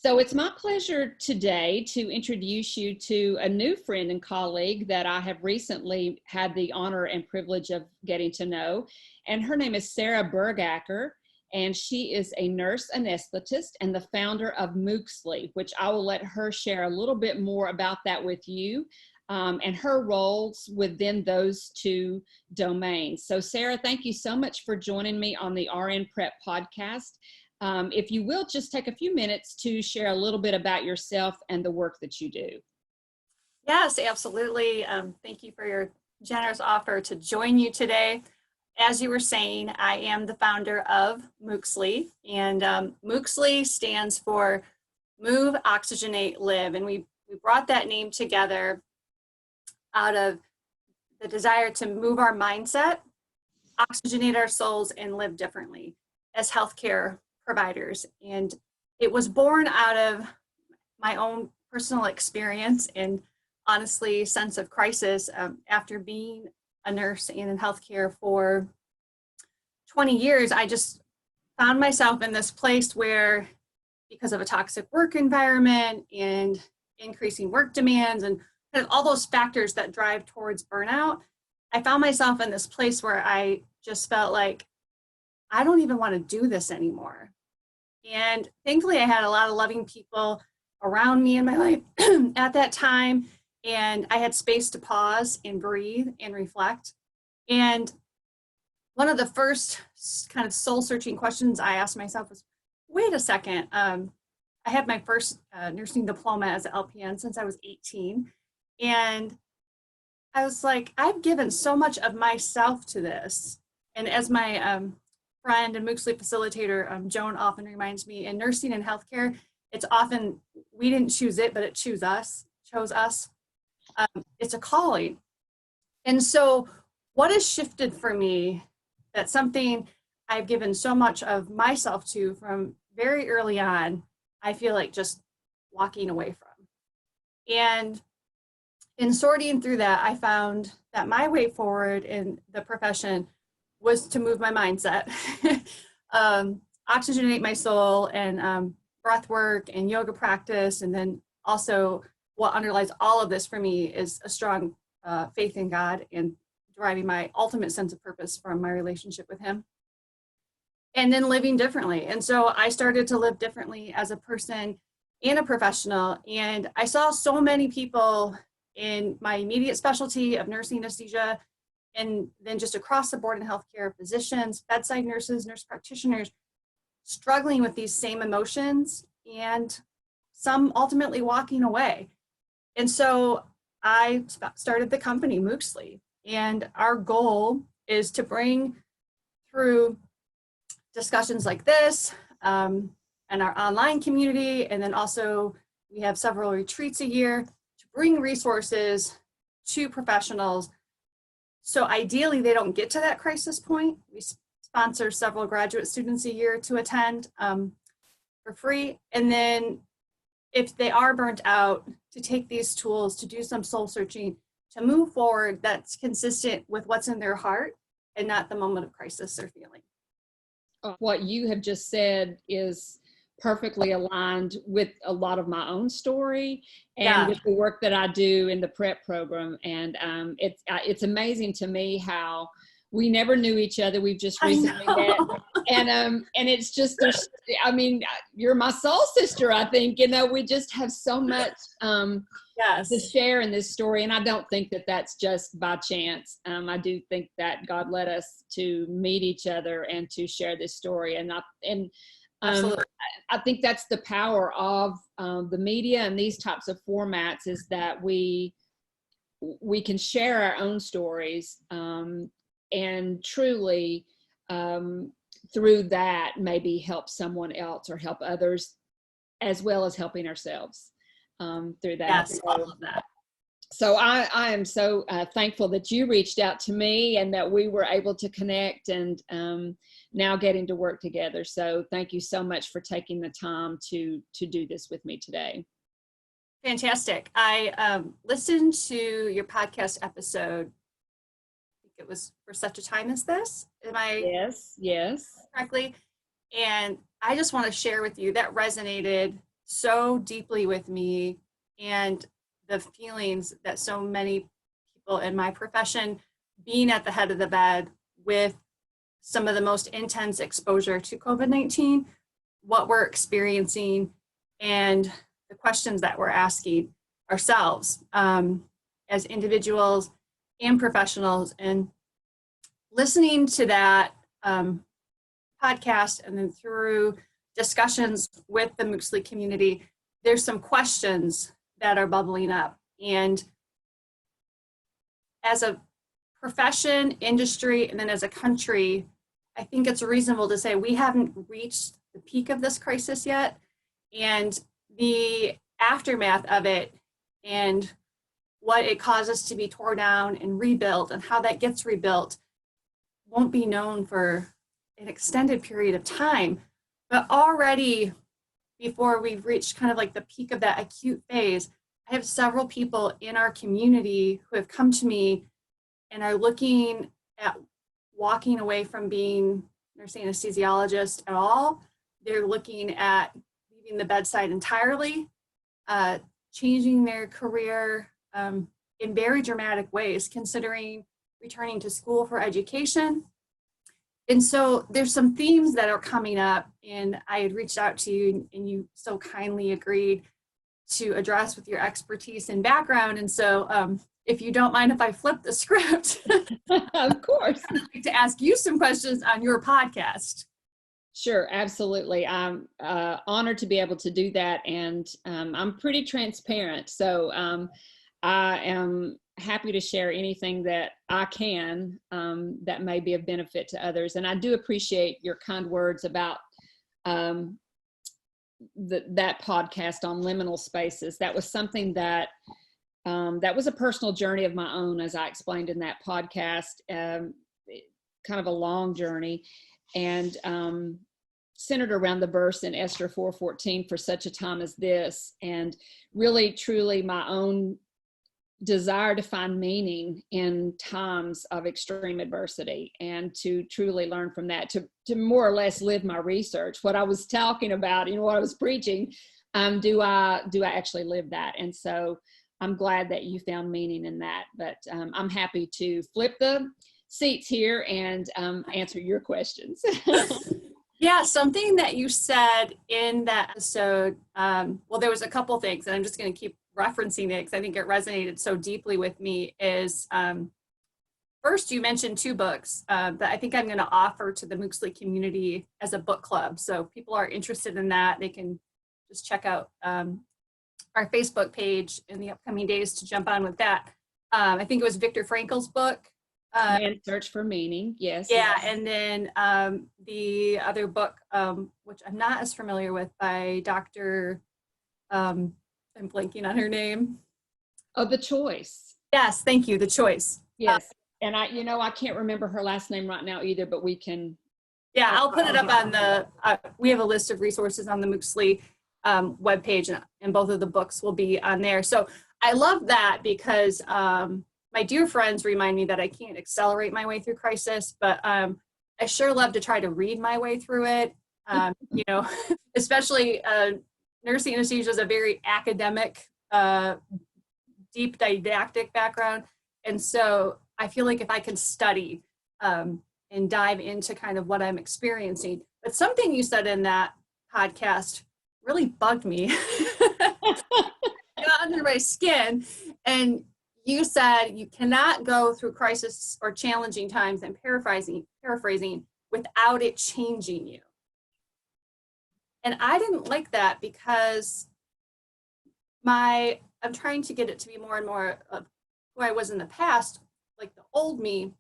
So it's my pleasure today to introduce you to a new friend and colleague that I have recently had the honor and privilege of getting to know. And her name is Sarah Bergakker, and she is a nurse anesthetist and the founder of Mooxli, which I will let her share a little bit more about that with you and her roles within those two domains. So Sarah, thank you so much for joining me on the RN Prep podcast. If you will, just take a few minutes to share a little bit about yourself and the work that you do. Yes, absolutely. Thank you for your generous offer to join you today. As you were saying, I am the founder of Mooxli, and Mooxli stands for Move, Oxygenate, Live, and we brought that name together out of the desire to move our mindset, oxygenate our souls, and live differently as healthcare providers. And it was born out of my own personal experience and honestly sense of crisis after being a nurse and in healthcare for 20 years. I just found myself in this place where, because of a toxic work environment and increasing work demands and kind of all those factors that drive towards burnout, I found myself in this place where I just felt like I don't even want to do this anymore. And thankfully, I had a lot of loving people around me in my life at that time. And I had space to pause and breathe and reflect. And one of the first kind of soul searching questions I asked myself was, wait a second, I had my first nursing diploma as an LPN since I was 18. And I was like, I've given so much of myself to this. And as my friend and Mooxli facilitator, Joan, often reminds me, in nursing and healthcare, it's often, we didn't choose it, but it chose us. It's a calling. And so what has shifted for me, that's something I've given so much of myself to from very early on, I feel like just walking away from. And in sorting through that, I found that my way forward in the profession was to move my mindset, oxygenate my soul, and breath work and yoga practice. And then also what underlies all of this for me is a strong faith in God and deriving my ultimate sense of purpose from my relationship with Him. And then living differently. And so I started to live differently as a person and a professional. And I saw so many people in my immediate specialty of nursing anesthesia, and then just across the board in healthcare, physicians, bedside nurses, nurse practitioners, struggling with these same emotions, and some ultimately walking away. And so I started the company Mooxli, and our goal is to bring through discussions like this and our online community, and then also we have several retreats a year to bring resources to professionals. So ideally, they don't get to that crisis point. We sponsor several graduate students a year to attend for free. And then if they are burnt out, to take these tools to do some soul searching, to move forward that's consistent with what's in their heart and not the moment of crisis they're feeling. What you have just said is perfectly aligned with a lot of my own story and with the work that I do in the PrEP program. And it's amazing to me how we never knew each other. We've just recently met. And it's just, I mean, you're my soul sister, I think. You know, we just have so much to share in this story. And I don't think that that's just by chance. I do think that God led us to meet each other and to share this story. I think that's the power of the media and these types of formats, is that we can share our own stories and truly through that maybe help someone else or help others, as well as helping ourselves through that. Yes, all of that. So I am so thankful that you reached out to me and that we were able to connect and now getting to work together. So thank you so much for taking the time to do this with me today. Fantastic. I listened to your podcast episode. I think it was For Such a Time as This. Am I yes correctly? And I just want to share with you that resonated so deeply with me, and the feelings that so many people in my profession, being at the head of the bed with some of the most intense exposure to COVID-19, what we're experiencing, and the questions that we're asking ourselves as individuals and professionals. And listening to that podcast, and then through discussions with the Mooxli community, there's some questions that are bubbling up. And as a profession, industry, and then as a country, I think it's reasonable to say we haven't reached the peak of this crisis yet. And the aftermath of it, and what it causes to be torn down and rebuilt, and how that gets rebuilt, won't be known for an extended period of time. But already, before we've reached kind of like the peak of that acute phase, I have several people in our community who have come to me and are looking at walking away from being nursing anesthesiologist at all. They're looking at leaving the bedside entirely, changing their career in very dramatic ways, considering returning to school for education. And so there's some themes that are coming up, and I had reached out to you, and you so kindly agreed to address with your expertise and background. And so if you don't mind if I flip the script. Of course. I'd like to ask you some questions on your podcast. Sure, absolutely. I'm honored to be able to do that, and I'm pretty transparent. So I am happy to share anything that I can that may be of benefit to others. And I do appreciate your kind words about that podcast on liminal spaces. That was something that that was a personal journey of my own, as I explained in that podcast, kind of a long journey, and centered around the verse in Esther 4:14, for such a time as this, and really, truly my own desire to find meaning in times of extreme adversity, and to truly learn from that, to more or less live my research, what I was talking about, what I was preaching. Do I actually live that? And so I'm glad that you found meaning in that, but I'm happy to flip the seats here and answer your questions. Yeah, something that you said in that episode, well, there was a couple things, and I'm just going to keep referencing it because I think it resonated so deeply with me, is first you mentioned 2 books that I think I'm going to offer to the Mooxli community as a book club. So if people are interested in that, they can just check out our Facebook page in the upcoming days to jump on with that. I think it was Viktor Frankl's book. Man's Search for Meaning, yes. Yeah, yes. and then the other book, which I'm not as familiar with, by Dr. I'm blanking on her name. Oh, The Choice. Yes, thank you, The Choice. Yes, and I can't remember her last name right now either, but we can. Yeah, I'll put it up on the, we have a list of resources on the Mooxli webpage, and both of the books will be on there. So I love that because my dear friends remind me that I can't accelerate my way through crisis, but I sure love to try to read my way through it. Especially nursing anesthesia is a very academic, deep didactic background. And so I feel like if I can study and dive into kind of what I'm experiencing. But something you said in that podcast really bugged me. Got under my skin. And you said you cannot go through crisis or challenging times, and paraphrasing, without it changing you. And I didn't like that because I'm trying to get it to be more and more of who I was in the past, like the old me,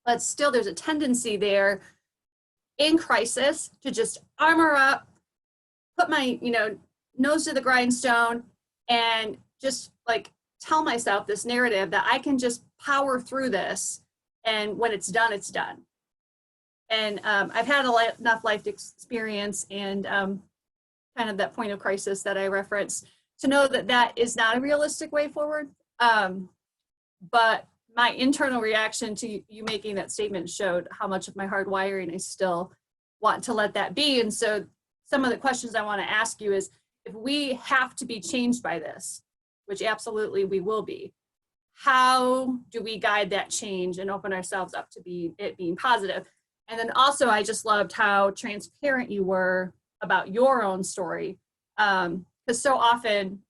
but still there's a tendency there in crisis to just armor up, put my, nose to the grindstone, and just like tell myself this narrative that I can just power through this, and when it's done, it's done. And I've had enough life experience and kind of that point of crisis that I referenced to know that that is not a realistic way forward. But my internal reaction to you making that statement showed how much of my hardwiring I still want to let that be. And so some of the questions I want to ask you is if we have to be changed by this, which absolutely we will be, how do we guide that change and open ourselves up to it being positive? And then also, I just loved how transparent you were about your own story. Because so often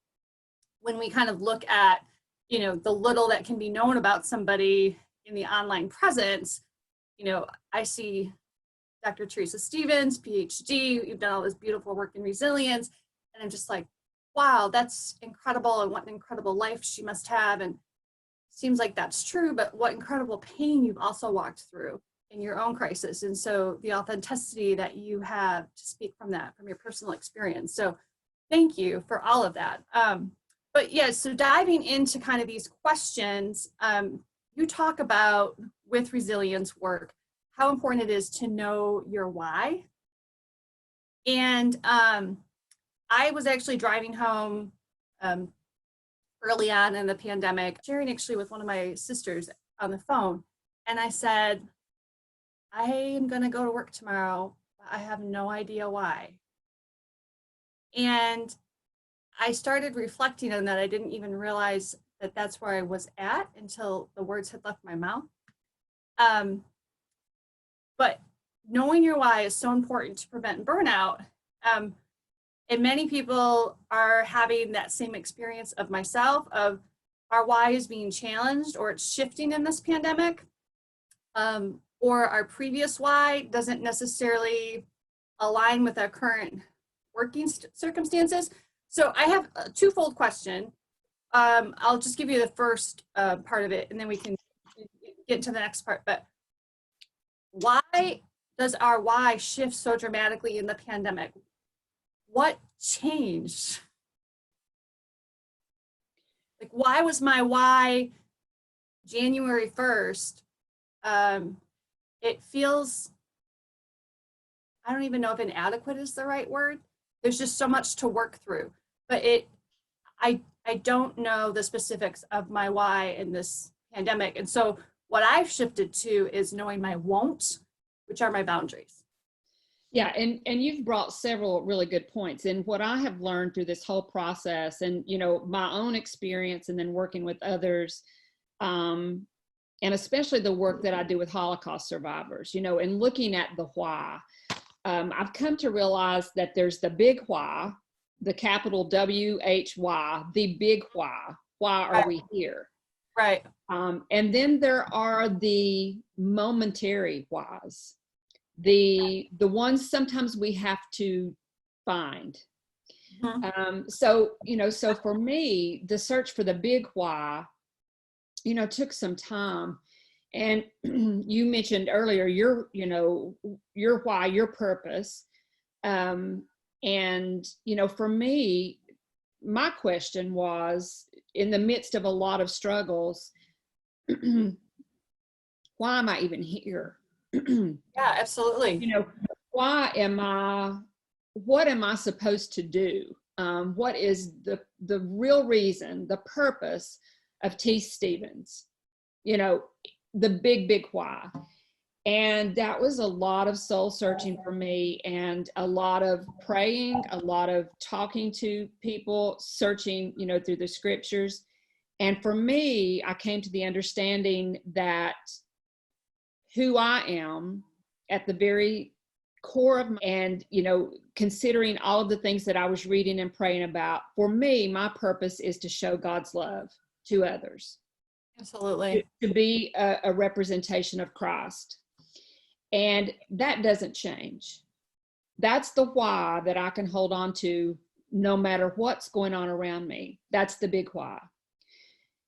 when we kind of look at, you know, the little that can be known about somebody in the online presence, you know, I see Dr. Teresa Stevens, PhD, you've done all this beautiful work in resilience. And I'm just like, wow, that's incredible. And what an incredible life she must have. And seems like that's true, but what incredible pain you've also walked through in your own crisis. And so the authenticity that you have to speak from that, from your personal experience. So thank you for all of that. But yeah, so diving into kind of these questions, you talk about with resilience work, how important it is to know your why. And I was actually driving home early on in the pandemic, sharing actually with one of my sisters on the phone. And I said, I am going to go to work tomorrow, but I have no idea why. And I started reflecting on that. I didn't even realize that that's where I was at until the words had left my mouth. But knowing your why is so important to prevent burnout. And many people are having that same experience of myself, of our why is being challenged or it's shifting in this pandemic, or our previous why doesn't necessarily align with our current working circumstances. So I have a twofold question. I'll just give you the first part of it and then we can get into the next part. But why does our why shift so dramatically in the pandemic? What changed? Like, why was my why January 1st? It feels, I don't even know if inadequate is the right word. There's just so much to work through, but I don't know the specifics of my why in this pandemic. And so what I've shifted to is knowing my won't, which are my boundaries. Yeah, and you've brought several really good points. And what I have learned through this whole process, and you know, my own experience, and then working with others, and especially the work that I do with Holocaust survivors, you know, and looking at the why, I've come to realize that there's the big why, the capital W-H-Y, the big why. Why are we here? Right. And then there are the momentary whys. The ones sometimes we have to find. So, you know, so for me, the search for the big why, you know, took some time. And you mentioned earlier your, you know, your why, your purpose. And, you know, for me, my question was, in the midst of a lot of struggles, why am I even here? Yeah, absolutely. You know, what am I supposed to do? What is the real reason, the purpose of Tese Stevens? You know, the big why. And that was a lot of soul searching for me, and a lot of praying, a lot of talking to people, searching, you know, through the scriptures. And for me, I came to the understanding that who I am at the very core of and, you know, considering all of the things that I was reading and praying about, for me, my purpose is to show God's love to others. Absolutely. To be a representation of Christ. And that doesn't change. That's the why that I can hold on to no matter what's going on around me. That's the big why.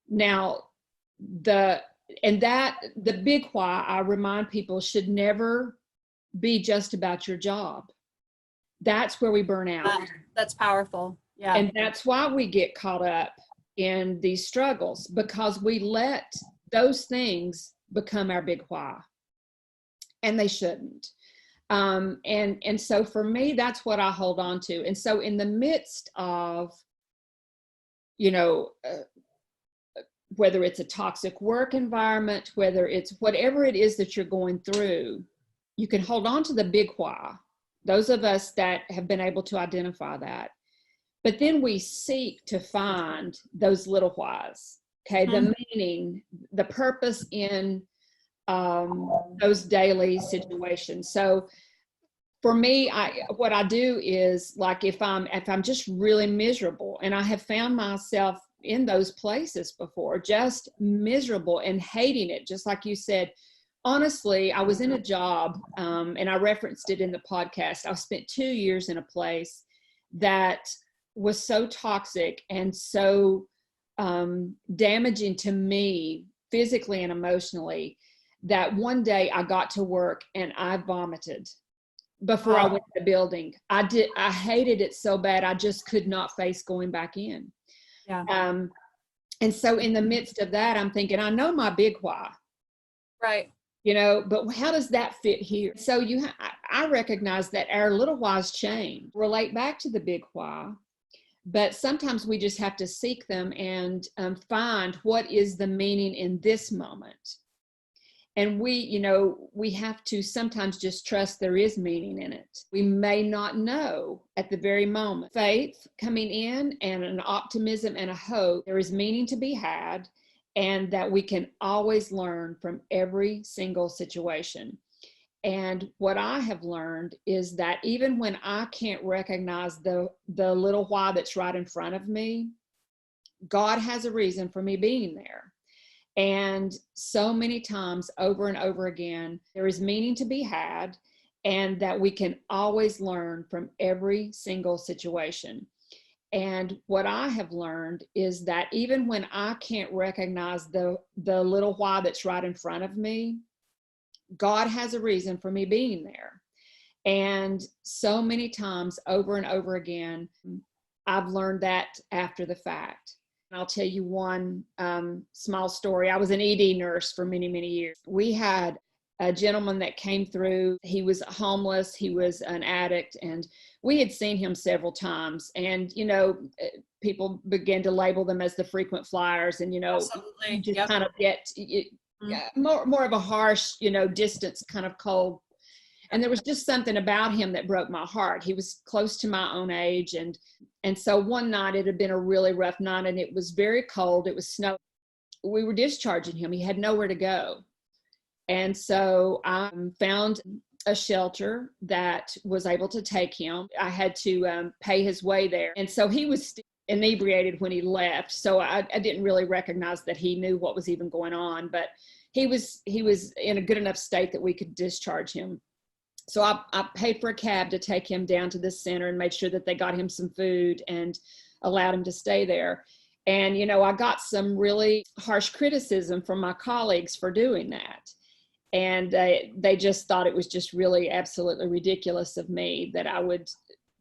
Now, the big why, I remind people, should never be just about your job. That's where we burn out. That's powerful. Yeah. And that's why we get caught up in these struggles, because we let those things become our big why. And they shouldn't. And so for me, that's what I hold on to. And so in the midst of, you know, whether it's a toxic work environment, whether it's whatever it is that you're going through, you can hold on to the big why. Those of us that have been able to identify that. But then we seek to find those little whys, okay, the meaning, the purpose in those daily situations. So for me, what I do is, like, if I'm just really miserable, and I have found myself in those places before, just miserable and hating it, just like you said. Honestly, I was in a job, and I referenced it in the podcast. I spent 2 years in a place that was so toxic and so damaging to me physically and emotionally, that one day I got to work and I vomited before I went to the building. I hated it so bad, I just could not face going back in. Yeah. And so in the midst of that, I'm thinking, I know my big why. Right. You know, but how does that fit here? So I recognize that our little whys change, relate back to the big why, but sometimes we just have to seek them and find what is the meaning in this moment. And we have to sometimes just trust there is meaning in it. We may not know at the very moment. Faith coming in, and an optimism and a hope, there is meaning to be had, and that we can always learn from every single situation. And what I have learned is that even when I can't recognize the little why that's right in front of me, God has a reason for me being there. And so many times, over and over again, there is meaning to be had, and that we can always learn from every single situation. And what I have learned is that even when I can't recognize the little why that's right in front of me, God has a reason for me being there. And so many times, over and over again, I've learned that after the fact. I'll tell you one small story. I was an ED nurse for many, many years. We had a gentleman that came through. He was homeless. He was an addict, and we had seen him several times. And, people began to label them as the frequent flyers. And, Absolutely. you just kind of get more of a harsh, distance, kind of cold. And there was just something about him that broke my heart. He was close to my own age. And so one night, it had been a really rough night, and it was very cold. It was snow. We were discharging him. He had nowhere to go. And so I found a shelter that was able to take him. I had to pay his way there. And so he was inebriated when he left. So I didn't really recognize that he knew what was even going on, but he was in a good enough state that we could discharge him. So I paid for a cab to take him down to the center and made sure that they got him some food and allowed him to stay there. And, I got some really harsh criticism from my colleagues for doing that. And they just thought it was just really absolutely ridiculous of me that I would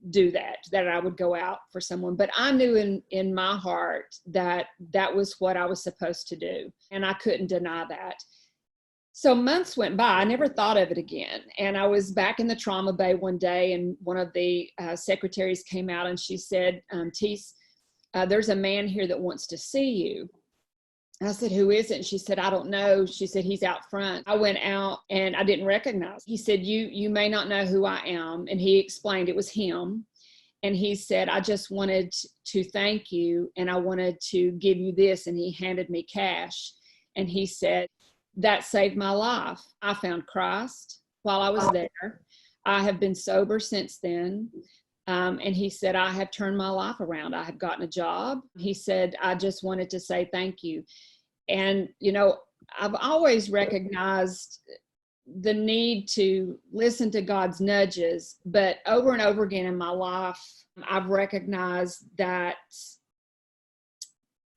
do that I would go out for someone. But I knew in my heart that that was what I was supposed to do. And I couldn't deny that. So months went by. I never thought of it again. And I was back in the trauma bay one day, and one of the secretaries came out, and she said, Tese, there's a man here that wants to see you. I said, who is it? And she said, I don't know. She said, he's out front. I went out and I didn't recognize. He said, you may not know who I am. And he explained it was him. And he said, I just wanted to thank you, and I wanted to give you this. And he handed me cash. And he said, that saved my life. I found Christ while I was there. I have been sober since then. And he said, I have turned my life around. I have gotten a job. He said, I just wanted to say thank you. And, I've always recognized the need to listen to God's nudges, but over and over again in my life, I've recognized that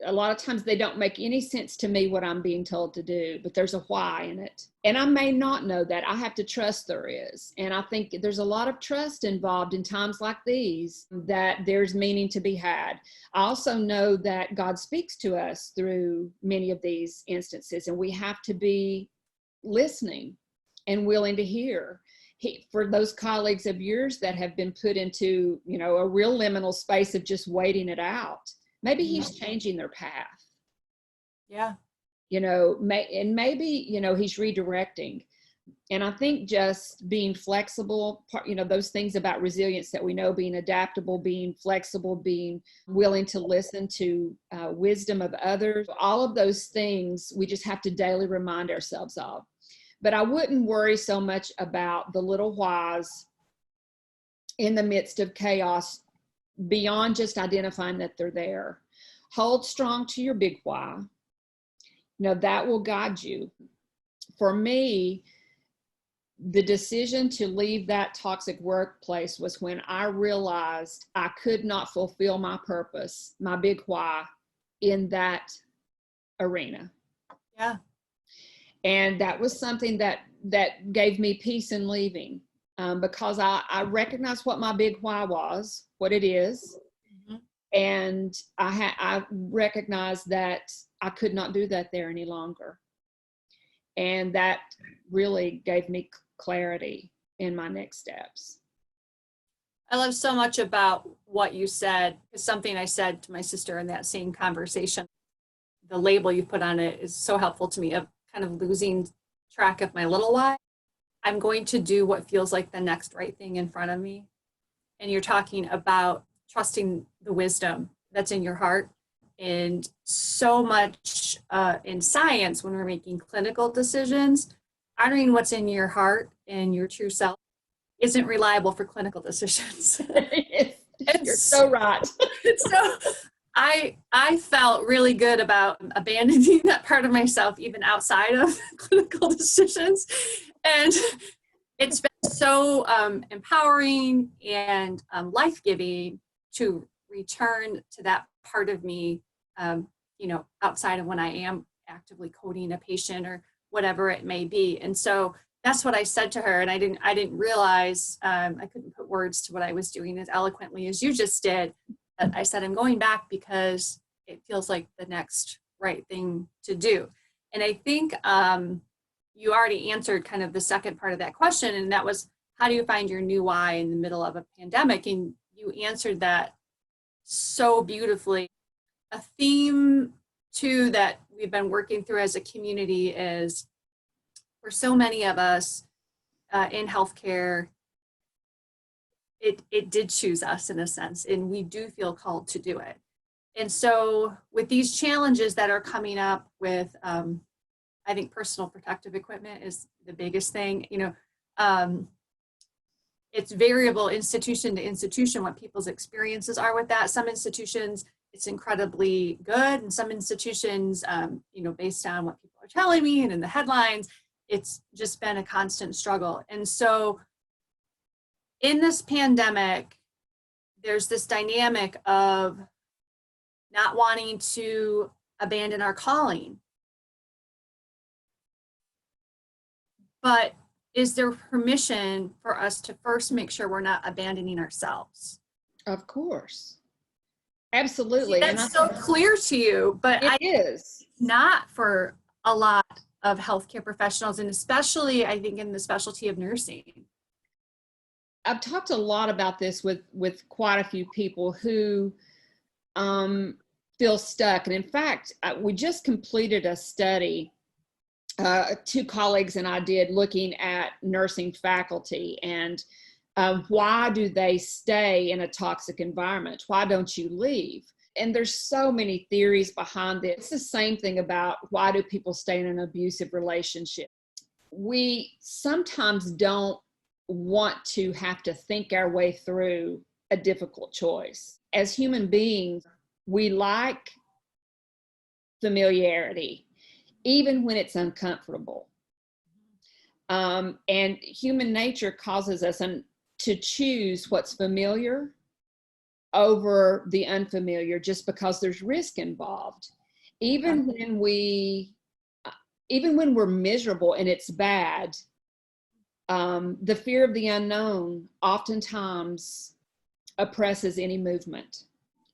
a lot of times they don't make any sense to me what I'm being told to do, but there's a why in it. And I may not know that. I have to trust there is. And I think there's a lot of trust involved in times like these, that there's meaning to be had. I also know that God speaks to us through many of these instances, and we have to be listening and willing to hear. For those colleagues of yours that have been put into, a real liminal space of just waiting it out, maybe he's changing their path. Yeah. And maybe, he's redirecting. And I think just being flexible, those things about resilience that we know, being adaptable, being flexible, being willing to listen to wisdom of others, all of those things we just have to daily remind ourselves of. But I wouldn't worry so much about the little whys in the midst of chaos beyond just identifying that they're there. Hold strong to your big why. That will guide you. For me, the decision to leave that toxic workplace was when I realized I could not fulfill my purpose, my big why, in that arena. Yeah. And that was something that gave me peace in leaving, because I recognized what my big why was, what it is. Mm-hmm. And I recognized that I could not do that there any longer. And that really gave me clarity in my next steps. I love so much about what you said. It's something I said to my sister in that same conversation. The label you put on it is so helpful to me, of kind of losing track of my little why. I'm going to do what feels like the next right thing in front of me. And you're talking about trusting the wisdom that's in your heart. And so much in science, when we're making clinical decisions, honoring what's in your heart and your true self isn't reliable for clinical decisions. You're so right. So I felt really good about abandoning that part of myself, even outside of clinical decisions. And it's been so empowering and life-giving to return to that part of me, outside of when I am actively coding a patient or whatever it may be. And so that's what I said to her. And I didn't realize, I couldn't put words to what I was doing as eloquently as you just did. But I said, I'm going back because it feels like the next right thing to do. And I think you already answered kind of the second part of that question. And that was, how do you find your new why in the middle of a pandemic? And you answered that so beautifully. A theme too that we've been working through as a community is, for so many of us in healthcare, it did choose us in a sense, and we do feel called to do it. And so with these challenges that are coming up with, I think personal protective equipment is the biggest thing. It's variable institution to institution what people's experiences are with that. Some institutions, it's incredibly good, and some institutions, based on what people are telling me and in the headlines, it's just been a constant struggle. And so in this pandemic, there's this dynamic of not wanting to abandon our calling. But is there permission for us to first make sure we're not abandoning ourselves? Of course. Absolutely. See, that's so clear to you, but it is not for a lot of healthcare professionals, and especially I think in the specialty of nursing. I've talked a lot about this with quite a few people who feel stuck. And in fact, we just completed a study, two colleagues and I did, looking at nursing faculty and why do they stay in a toxic environment? Why don't you leave? And there's so many theories behind it. It's the same thing about why do people stay in an abusive relationship. We sometimes don't want to have to think our way through a difficult choice. As human beings, we like familiarity, even when it's uncomfortable. And human nature causes us to choose what's familiar over the unfamiliar, just because there's risk involved. Even when we're miserable and it's bad, the fear of the unknown oftentimes oppresses any movement.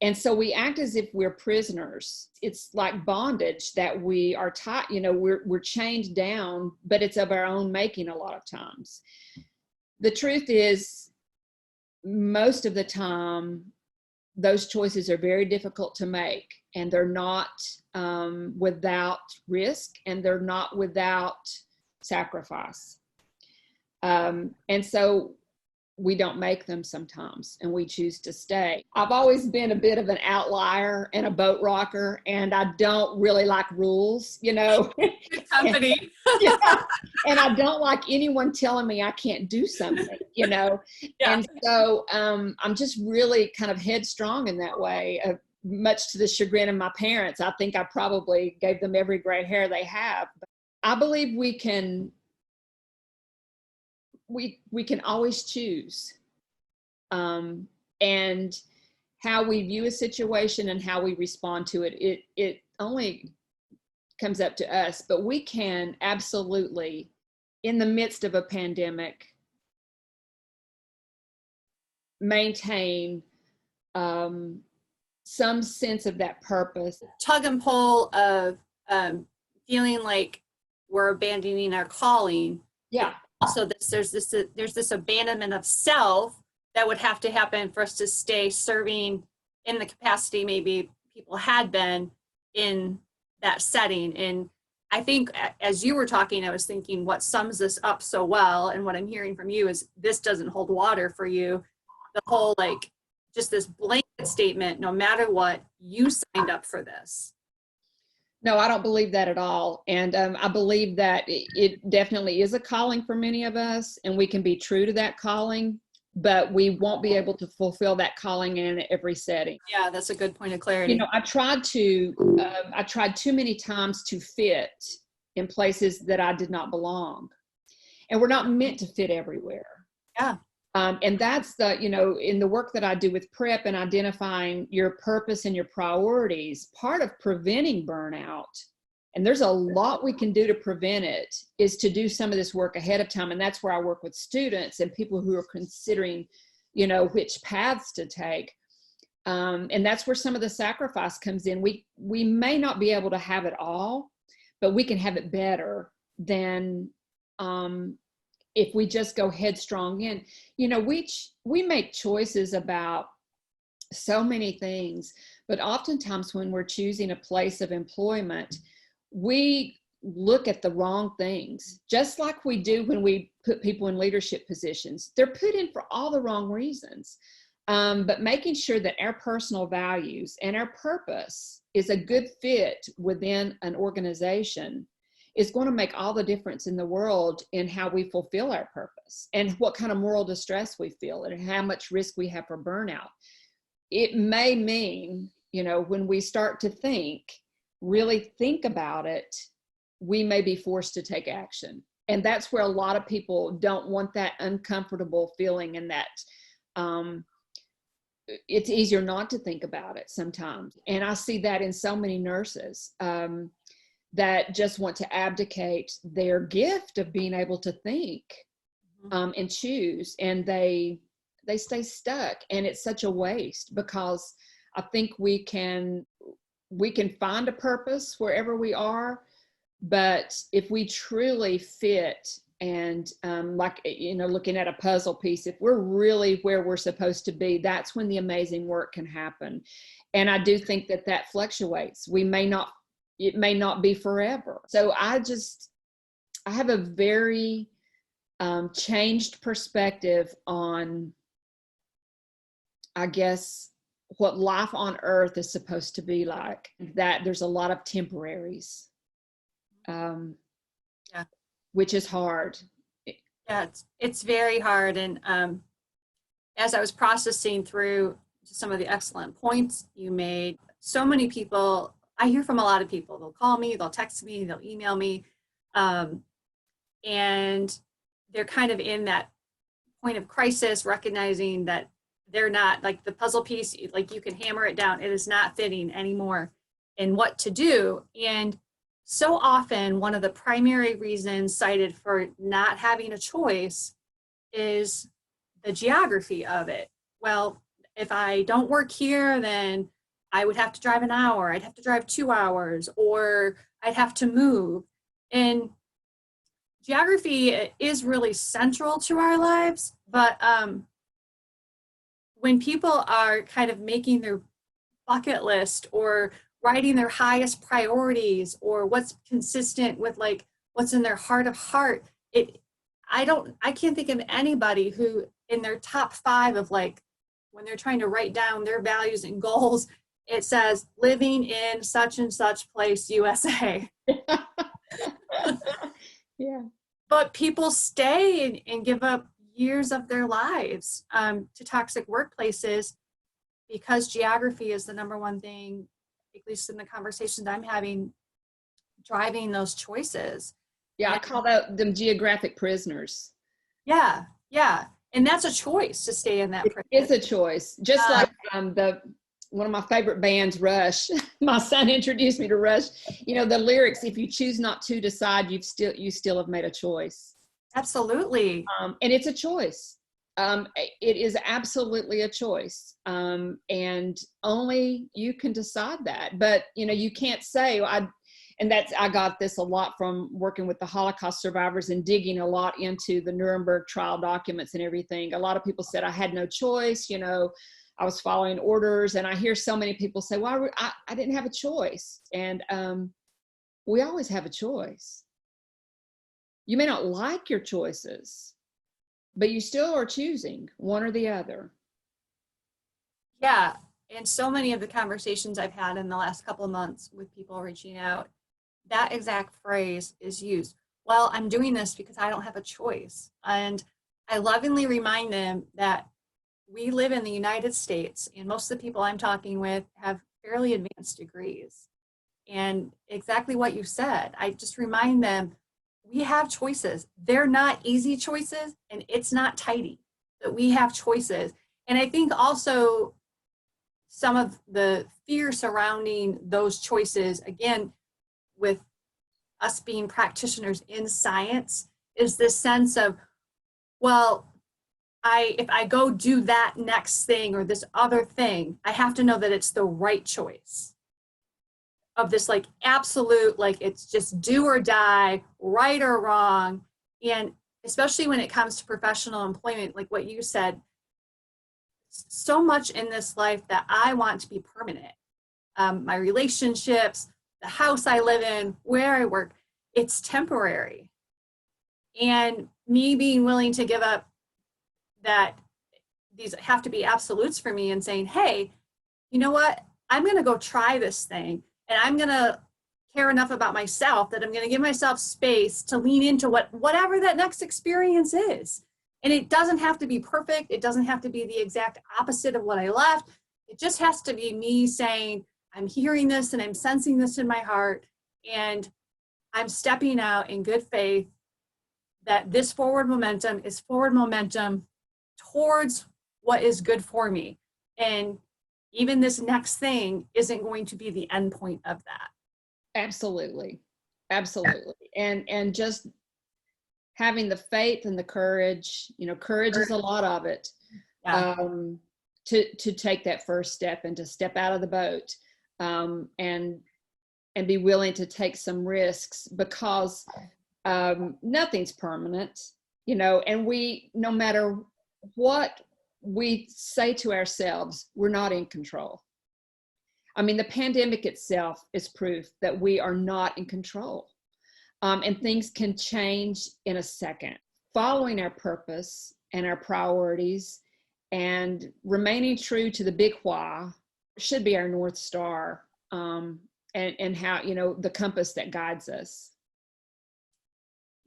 And so we act as if we're prisoners. It's like bondage that we are tied, we're chained down, but it's of our own making a lot of times. The truth is, most of the time, those choices are very difficult to make, and they're not without risk, and they're not without sacrifice. And so we don't make them sometimes, and we choose to stay. I've always been a bit of an outlier and a boat rocker, and I don't really like rules, you know. Good company. Yeah. And I don't like anyone telling me I can't do something, you know. Yeah. And so I'm just really kind of headstrong in that way, much to the chagrin of my parents. I think I probably gave them every gray hair they have. But I believe we can always choose, and how we view a situation and how we respond to it. It only comes up to us, but we can absolutely, in the midst of a pandemic, maintain some sense of that purpose. Tug and pull of feeling like we're abandoning our calling. Yeah. Also, there's this abandonment of self that would have to happen for us to stay serving in the capacity maybe people had been in that setting. And I think as you were talking, I was thinking what sums this up so well, and what I'm hearing from you is this doesn't hold water for you. The whole, like, just this blanket statement, no matter what, you signed up for this. No, I don't believe that at all. And I believe that it definitely is a calling for many of us, and we can be true to that calling, but we won't be able to fulfill that calling in every setting. Yeah, that's a good point of clarity. You know, I tried too many times to fit in places that I did not belong. And we're not meant to fit everywhere. Yeah. And that's the, you know, in the work that I do with P.R.E.P and identifying your purpose and your priorities, part of preventing burnout, and there's a lot we can do to prevent it, is to do some of this work ahead of time. And that's where I work with students and people who are considering, you know, which paths to take. And that's where some of the sacrifice comes in. We may not be able to have it all, but we can have it better than if we just go headstrong in. You know, we make choices about so many things, but oftentimes when we're choosing a place of employment, we look at the wrong things, just like we do when we put people in leadership positions. They're put in for all the wrong reasons. But making sure that our personal values and our purpose is a good fit within an organization is going to make all the difference in the world in how we fulfill our purpose and what kind of moral distress we feel and how much risk we have for burnout. It may mean, you know, when we start to really think about it, we may be forced to take action. And that's where a lot of people don't want that uncomfortable feeling, and that it's easier not to think about it sometimes. And I see that in so many nurses that just want to abdicate their gift of being able to think and choose, and they stay stuck. And it's such a waste, because I think we can find a purpose wherever we are, but if we truly fit and like, you know, looking at a puzzle piece, if we're really where we're supposed to be, that's when the amazing work can happen. And I do think that fluctuates. It may not be forever. So I have a very changed perspective on, I guess, what life on earth is supposed to be like, that there's a lot of temporaries, which is hard. Yeah, it's very hard. And as I was processing through some of the excellent points you made, so many people, I hear from a lot of people, they'll call me, they'll text me, they'll email me, and they're kind of in that point of crisis, recognizing that they're not, like, the puzzle piece, like, you can hammer it down, it is not fitting anymore, and what to do. And so often, one of the primary reasons cited for not having a choice is the geography of it. Well, if I don't work here, then I would have to drive an hour, I'd have to drive 2 hours, or I'd have to move. And geography is really central to our lives, but when people are kind of making their bucket list or writing their highest priorities or what's consistent with, like, what's in their heart of heart, I can't think of anybody who in their top 5 of like, when they're trying to write down their values and goals, it says living in such and such place, USA. Yeah. But people stay and give up years of their lives to toxic workplaces because geography is the number one thing, at least in the conversations I'm having, driving those choices. Yeah, I call them geographic prisoners. Yeah, yeah. And that's a choice to stay in that prison. It's a choice. Just like one of my favorite bands, Rush. My son introduced me to Rush. You know, the lyrics, if you choose not to decide, you still have made a choice. Absolutely. And it's a choice. It is absolutely a choice. And only you can decide that. But, you know, you can't say, I got this a lot from working with the Holocaust survivors and digging a lot into the Nuremberg trial documents and everything. A lot of people said I had no choice, you know, I was following orders. And I hear so many people say, well, I didn't have a choice. And we always have a choice. You may not like your choices, but you still are choosing one or the other. Yeah. And so many of the conversations I've had in the last couple of months with people reaching out, that exact phrase is used. Well, I'm doing this because I don't have a choice. And I lovingly remind them that we live in the United States, and most of the people I'm talking with have fairly advanced degrees. And exactly what you said, I just remind them, we have choices. They're not easy choices, and it's not tidy, but we have choices. And I think also some of the fear surrounding those choices, again, with us being practitioners in science, is this sense of, well, if I go do that next thing or this other thing, I have to know that it's the right choice. Of this like absolute, like it's just do or die, right or wrong. And especially when it comes to professional employment, like what you said, so much in this life that I want to be permanent. My relationships, the house I live in, where I work, it's temporary. And me being willing to give up that these have to be absolutes for me and saying, hey, you know what? I'm going to go try this thing, and I'm going to care enough about myself that I'm going to give myself space to lean into whatever that next experience is. And it doesn't have to be perfect. It doesn't have to be the exact opposite of what I left. It just has to be me saying, I'm hearing this and I'm sensing this in my heart, and I'm stepping out in good faith that this forward momentum is forward momentum towards what is good for me. And even this next thing isn't going to be the end point of that. Absolutely. Absolutely. And just having the faith and the courage, you know, courage is a lot of it, to take that first step and to step out of the boat, and be willing to take some risks, because nothing's permanent, you know, and no matter what we say to ourselves, we're not in control. I mean, the pandemic itself is proof that we are not in control, and things can change in a second. Following our purpose and our priorities and remaining true to the big why should be our North Star, and how, you know, the compass that guides us.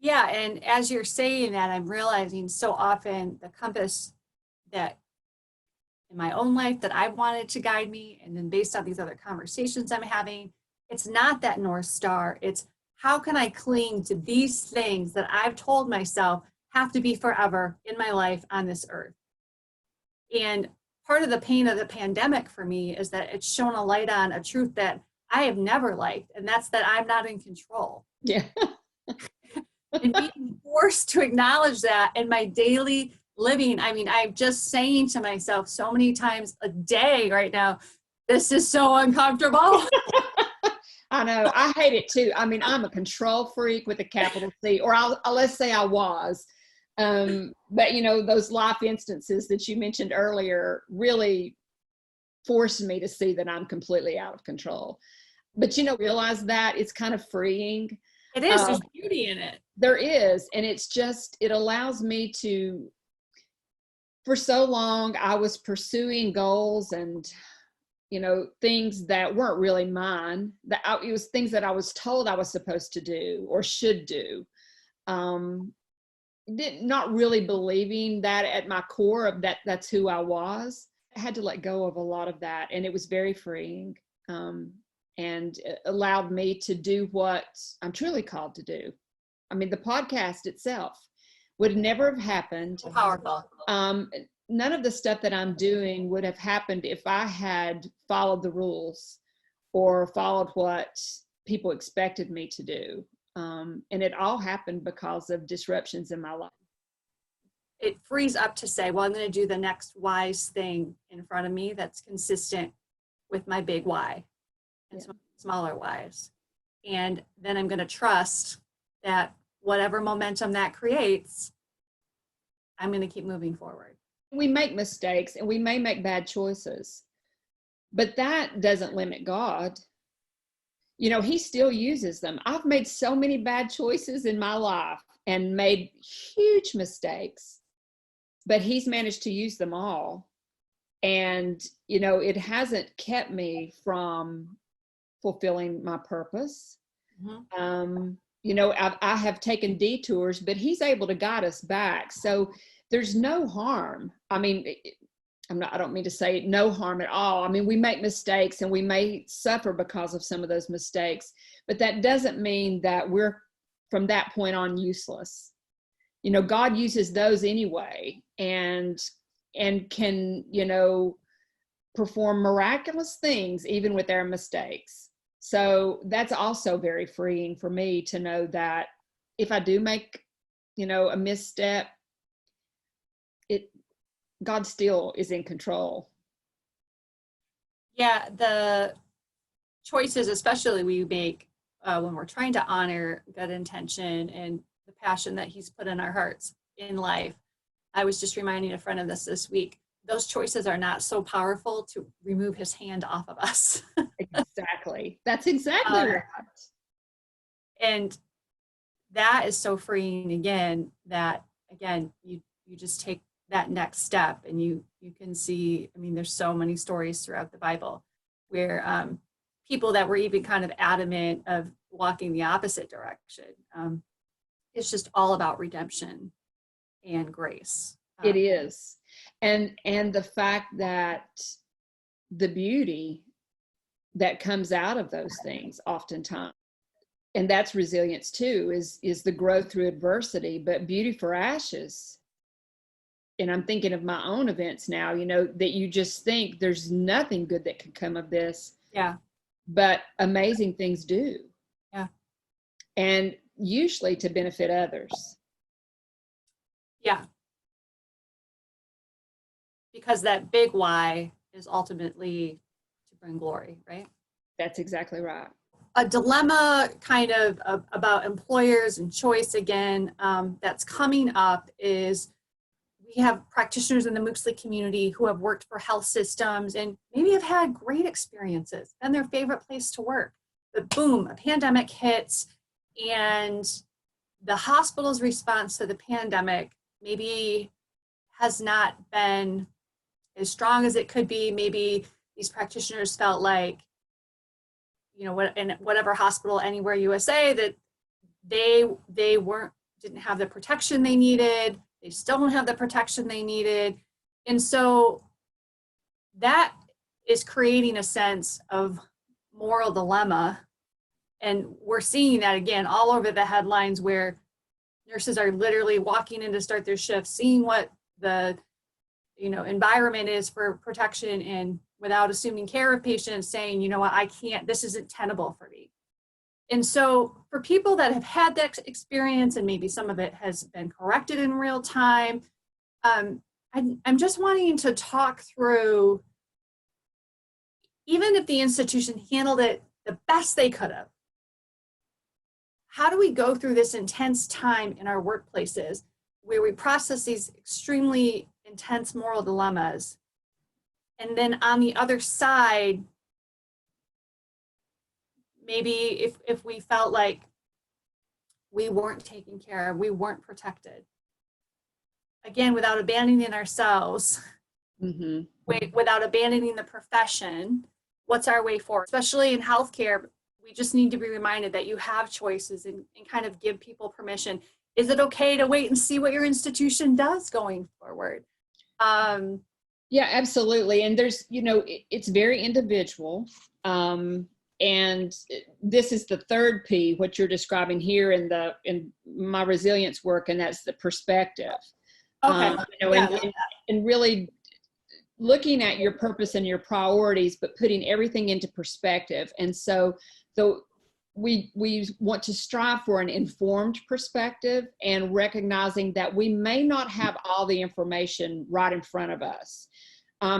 Yeah, and as you're saying that, I'm realizing so often the compass that in my own life that I wanted to guide me, and then based on these other conversations I'm having, it's not that North Star. It's how can I cling to these things that I've told myself have to be forever in my life on this earth. And part of the pain of the pandemic for me is that it's shown a light on a truth that I have never liked, and that's that I'm not in control. Yeah. And being forced to acknowledge that in my daily living. I mean, I'm just saying to myself so many times a day right now, this is so uncomfortable. I know. I hate it too. I mean, I'm a control freak with a capital C, or let's say I was. But, you know, those life instances that you mentioned earlier really forced me to see that I'm completely out of control. But, you know, realize that it's kind of freeing. It is. There's beauty in it. There is, and it's just, it allows me to, for so long, I was pursuing goals and, you know, things that weren't really mine, it was things that I was told I was supposed to do or should do. Not really believing that at my core of that's who I was. I had to let go of a lot of that, and it was very freeing, and it allowed me to do what I'm truly called to do. I mean, the podcast itself would never have happened. Powerful. None of the stuff that I'm doing would have happened if I had followed the rules or followed what people expected me to do. And it all happened because of disruptions in my life. It frees up to say, well, I'm going to do the next wise thing in front of me that's consistent with my big why and smaller whys. And then I'm going to trust that whatever momentum that creates, I'm going to keep moving forward. We make mistakes and we may make bad choices, but that doesn't limit God. You know, he still uses them. I've made so many bad choices in my life and made huge mistakes, but he's managed to use them all. And, you know, it hasn't kept me from fulfilling my purpose. Mm-hmm. You know, I have taken detours, but he's able to guide us back. So there's no harm. I mean, I don't mean to say no harm at all. I mean, we make mistakes and we may suffer because of some of those mistakes, but that doesn't mean that we're from that point on useless. You know, God uses those anyway, and can, you know, perform miraculous things even with our mistakes. So that's also very freeing for me to know that if I do make, you know, a misstep, God still is in control. Yeah, the choices, especially we make when we're trying to honor good intention and the passion that he's put in our hearts in life. I was just reminding a friend of this week. Those choices are not so powerful to remove his hand off of us. Exactly. That's exactly right. And that is so freeing again, that again, you just take that next step and you can see, I mean, there's so many stories throughout the Bible where people that were even kind of adamant of walking the opposite direction. It's just all about redemption and grace. It is. And the fact that the beauty that comes out of those things oftentimes, and that's resilience too, is the growth through adversity, but beauty for ashes. And I'm thinking of my own events now, you know, that you just think there's nothing good that can come of this. Yeah. But amazing things do. Yeah. And usually to benefit others. Yeah. Because that big why is ultimately to bring glory, right? That's exactly right. A dilemma kind of about employers and choice again that's coming up is we have practitioners in the Mooxli community who have worked for health systems and maybe have had great experiences, been their favorite place to work. But boom, a pandemic hits, and the hospital's response to the pandemic maybe has not been as strong as it could be. Maybe these practitioners felt like, you know, in whatever hospital anywhere USA, that they didn't have the protection they needed. They still don't have the protection they needed. And so that is creating a sense of moral dilemma. And we're seeing that again all over the headlines where nurses are literally walking in to start their shift, seeing what the, you know, environment is for protection, and without assuming care of patients, saying, you know what, I can't, this isn't tenable for me. And so for people that have had that experience, and maybe some of it has been corrected in real time, I'm just wanting to talk through, even if the institution handled it the best they could have, how do we go through this intense time in our workplaces where we process these extremely intense moral dilemmas, and then on the other side, maybe if we felt like we weren't taken care of, we weren't protected. Again, without abandoning ourselves, without abandoning the profession, what's our way forward? Especially in healthcare, we just need to be reminded that you have choices, and kind of give people permission. Is it okay to wait and see what your institution does going forward? Yeah, absolutely. And there's, it's very individual. And this is the third P, what you're describing here in my resilience work, and that's the perspective. Okay. And really looking at your purpose and your priorities, but putting everything into perspective. And so we want to strive for an informed perspective, and recognizing that we may not have all the information right in front of us.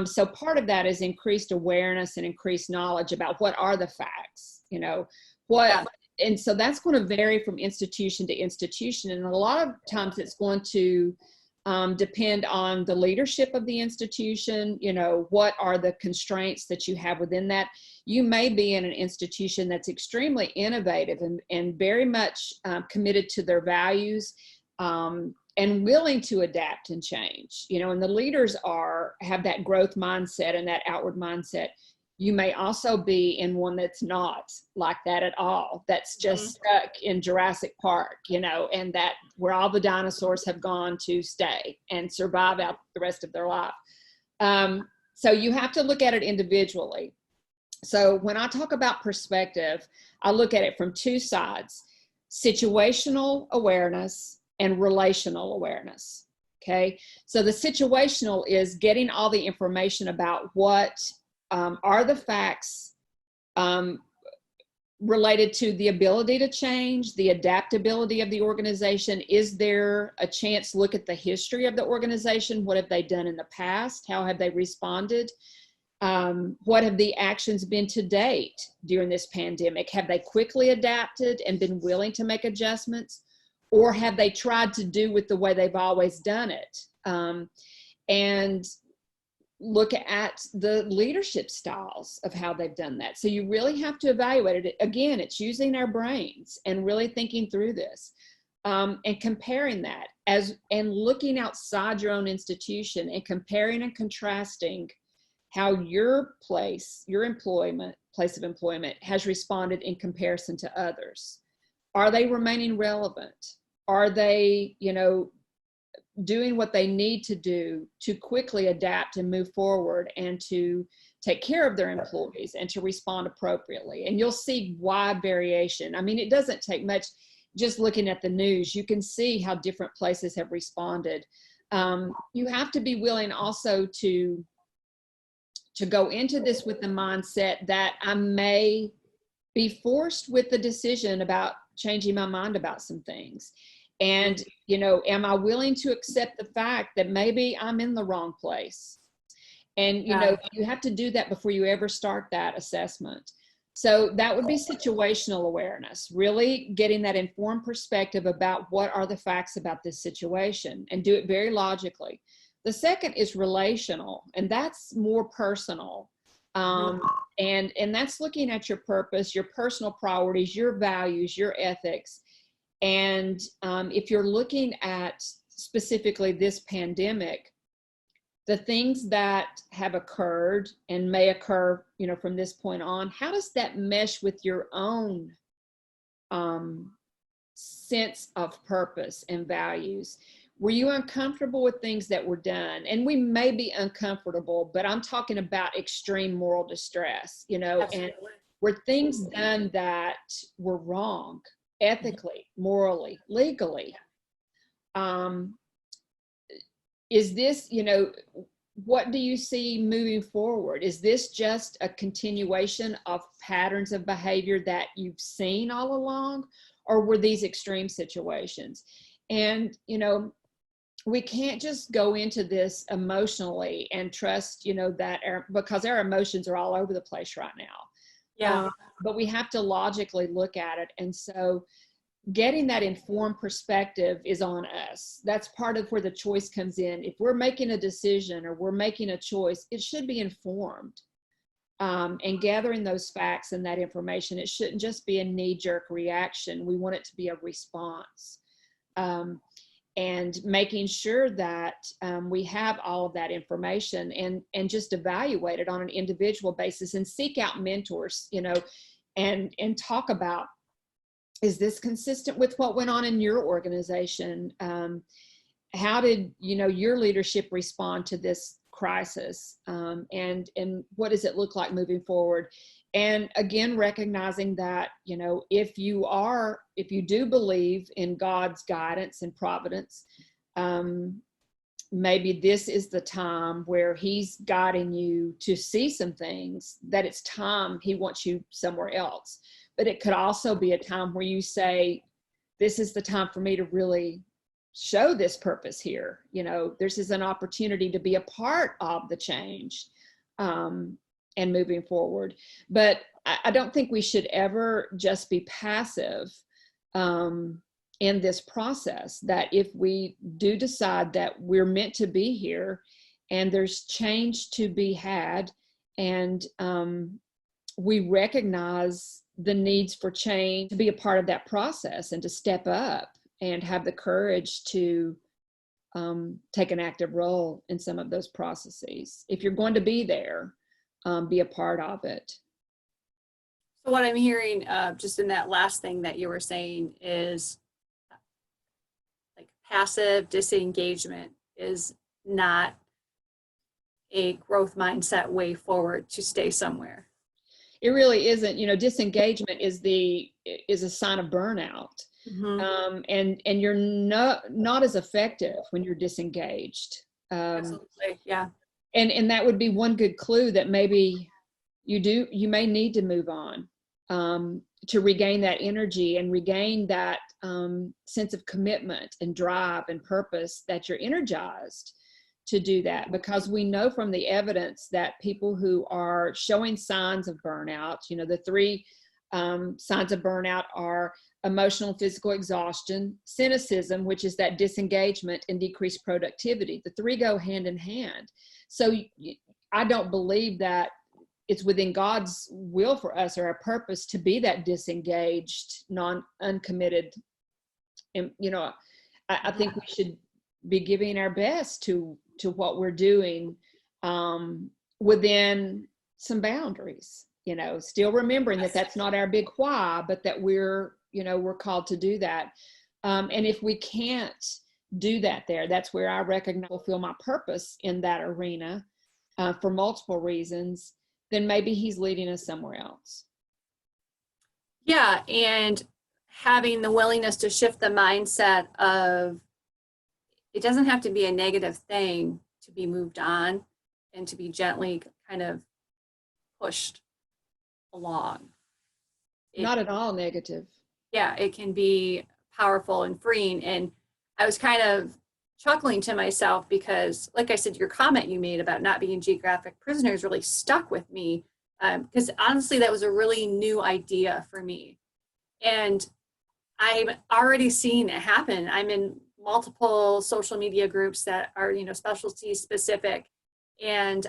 So part of that is increased awareness and increased knowledge about what are the facts, and so that's going to vary from institution to institution. And a lot of times it's going to depend on the leadership of the institution. What are the constraints that you have within that? You may be in an institution that's extremely innovative and very much committed to their values, and willing to adapt and change, and the leaders have that growth mindset and that outward mindset. You may also be in one that's not like that at all, that's just stuck in Jurassic Park, and that where all the dinosaurs have gone to stay and survive out the rest of their life. So you have to look at it individually. So when I talk about perspective, I look at it from two sides: situational awareness and relational awareness. Okay. So the situational is getting all the information about what are the facts related to the ability to change, the adaptability of the organization. Is there a chance to look at the history of the organization? What have they done in the past? How have they responded? What have the actions been to date during this pandemic? Have they quickly adapted and been willing to make adjustments? Or have they tried to do with the way they've always done it? And look at the leadership styles of how they've done that. So you really have to evaluate it. Again, it's using our brains and really thinking through this, and comparing that and looking outside your own institution and comparing and contrasting how your place of employment has responded in comparison to others. Are they remaining relevant? Are they, doing what they need to do to quickly adapt and move forward and to take care of their employees and to respond appropriately? And you'll see wide variation. I mean, it doesn't take much. Just looking at the news, you can see how different places have responded. You have to be willing also to go into this with the mindset that I may be forced with the decision about changing my mind about some things. And, am I willing to accept the fact that maybe I'm in the wrong place? And, you have to do that before you ever start that assessment. So that would be situational awareness, really getting that informed perspective about what are the facts about this situation, and do it very logically. The second is relational, and that's more personal. And that's looking at your purpose, your personal priorities, your values, your ethics. And if you're looking at specifically this pandemic, the things that have occurred and may occur, from this point on, how does that mesh with your own sense of purpose and values? Were you uncomfortable with things that were done? And we may be uncomfortable, but I'm talking about extreme moral distress, Absolutely. And were things done that were wrong, ethically, morally, legally? Is this, what do you see moving forward? Is this just a continuation of patterns of behavior that you've seen all along, or were these extreme situations? And, we can't just go into this emotionally and trust, that because our emotions are all over the place right now. Yeah. But we have to logically look at it. And so getting that informed perspective is on us. That's part of where the choice comes in. If we're making a decision or we're making a choice, it should be informed. and gathering those facts and that information. It shouldn't just be a knee-jerk reaction. We want it to be a response. And making sure that we have all of that information and just evaluate it on an individual basis and seek out mentors, you know, and talk about, is this consistent with what went on in your organization? How did, you know, your leadership respond to this crisis? And what does it look like moving forward? And again, recognizing that, you know, if you do believe in God's guidance and providence, maybe this is the time where he's guiding you to see some things, that it's time he wants you somewhere else. But it could also be a time where you say, this is the time for me to really show this purpose here. You know, this is an opportunity to be a part of the change and moving forward. But I don't think we should ever just be passive in this process, that if we do decide that we're meant to be here and there's change to be had, and we recognize the needs for change, to be a part of that process and to step up and have the courage to take an active role in some of those processes. If you're going to be there, be a part of it. So what I'm hearing just in that last thing that you were saying is like passive disengagement is not a growth mindset way forward to stay somewhere. It really isn't. You know, disengagement is a sign of burnout. Mm-hmm. And you're not as effective when you're disengaged. Absolutely, yeah. And that would be one good clue that maybe you may need to move on to regain that energy and regain that sense of commitment and drive and purpose, that you're energized to do that. Because we know from the evidence that people who are showing signs of burnout, you know, the three signs of burnout are emotional and physical exhaustion, cynicism, which is that disengagement, and decreased productivity. The three go hand in hand. So I don't believe that it's within God's will for us or our purpose to be that disengaged, uncommitted. And, you know, I think we should be giving our best to what we're doing within some boundaries, you know, still remembering that that's not our big why, but that we're called to do that. And if we can't do that there, that's where I recognize fulfill my purpose in that arena for multiple reasons, then maybe he's leading us somewhere else. Yeah, and having the willingness to shift the mindset of it doesn't have to be a negative thing to be moved on and to be gently kind of pushed along. Not at all negative. Yeah, it can be powerful and freeing. And I was kind of chuckling to myself because, like I said, your comment you made about not being geographic prisoners really stuck with me because honestly, that was a really new idea for me. And I've already seen it happen. I'm in multiple social media groups that are, you know, specialty specific. And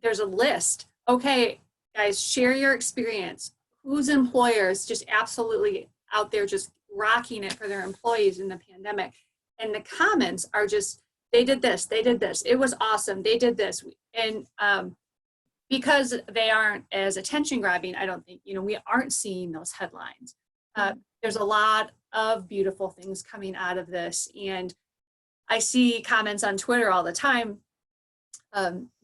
there's a list. Okay, guys, share your experience. Whose employer is just absolutely out there just rocking it for their employees in the pandemic? And the comments are just, they did this, it was awesome, they did this. And because they aren't as attention grabbing, I don't think, you know, we aren't seeing those headlines. There's a lot of beautiful things coming out of this. And I see comments on Twitter all the time,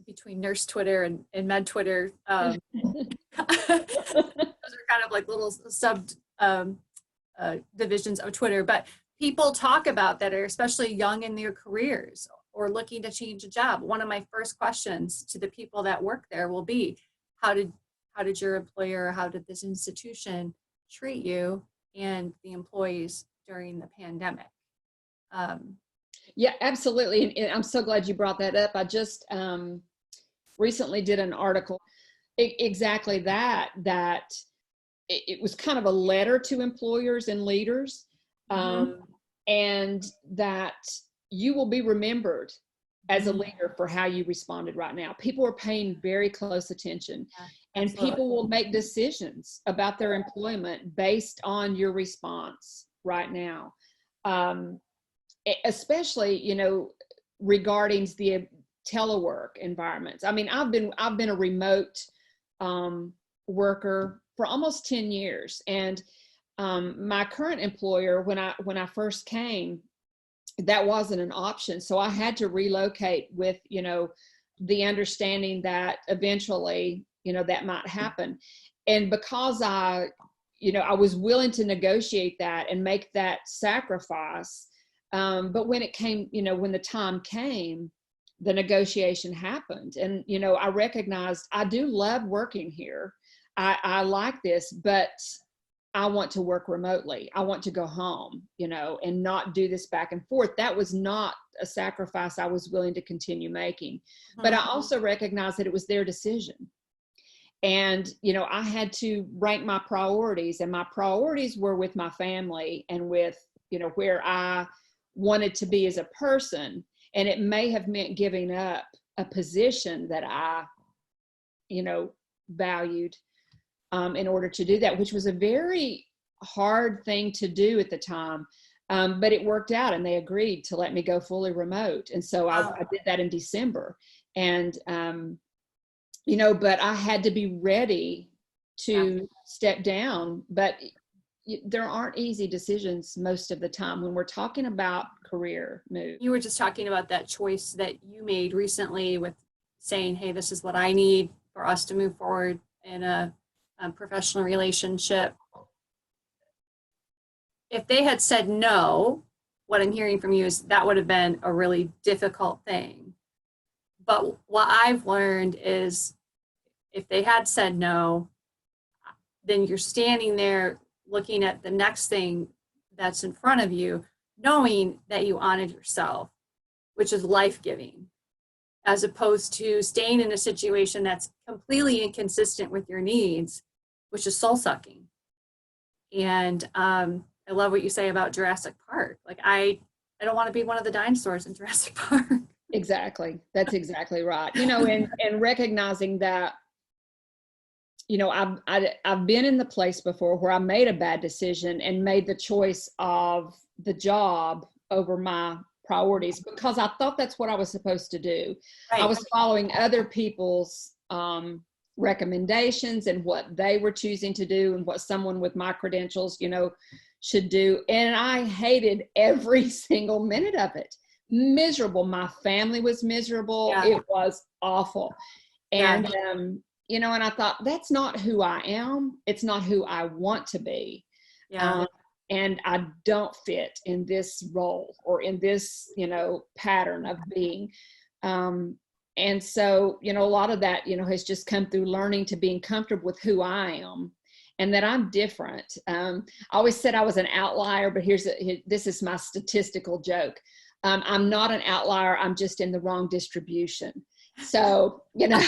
between nurse Twitter and med Twitter. Those are kind of like little sub divisions of Twitter, but people talk about that are especially young in their careers or looking to change a job. One of my first questions to the people that work there will be, how did your employer, how did this institution treat you and the employees during the pandemic? Yeah, absolutely. And I'm so glad you brought that up. I just recently did an article exactly that it was kind of a letter to employers and leaders, and that you will be remembered as a leader for how you responded right now. People are paying very close attention, and absolutely. people will make decisions about their employment based on your response right now. Especially, you know, regarding the telework environments. I mean, I've been a remote worker for almost 10 years. And my current employer, when I first came, that wasn't an option. So I had to relocate with, you know, the understanding that eventually, you know, that might happen. And because I was willing to negotiate that and make that sacrifice. But when it came, you know, when the time came, the negotiation happened. And, you know, I recognized I do love working here. I like this, but I want to work remotely. I want to go home, you know, and not do this back and forth. That was not a sacrifice I was willing to continue making. But I also recognized that it was their decision. And, you know, I had to rank my priorities, and my priorities were with my family and with, you know, where I wanted to be as a person. And it may have meant giving up a position that I, you know, valued in order to do that, which was a very hard thing to do at the time. But it worked out, and they agreed to let me go fully remote. And so I did that in December. And, you know, but I had to be ready to step down. But there aren't easy decisions most of the time when we're talking about career move. You were just talking about that choice that you made recently with saying, hey, this is what I need for us to move forward in a professional relationship. If they had said no, what I'm hearing from you is that would have been a really difficult thing. But what I've learned is if they had said no, then you're standing there looking at the next thing that's in front of you, knowing that you honored yourself, which is life-giving, as opposed to staying in a situation that's completely inconsistent with your needs, which is soul-sucking. And I love what you say about Jurassic Park. Like, I don't want to be one of the dinosaurs in Jurassic Park. Exactly. That's exactly right. You know, and recognizing that, you know, I've been in the place before where I made a bad decision and made the choice of the job over my priorities because I thought that's what I was supposed to do. Right. I was following other people's recommendations and what they were choosing to do and what someone with my credentials, you know, should do. And I hated every single minute of it. Miserable. My family was miserable. Yeah. It was awful. And, you know, and I thought, that's not who I am. It's not who I want to be. Yeah. And I don't fit in this role or in this, you know, pattern of being. And so, you know, a lot of that, you know, has just come through learning to being comfortable with who I am and that I'm different. I always said I was an outlier, but this is my statistical joke. I'm not an outlier. I'm just in the wrong distribution. So, you know,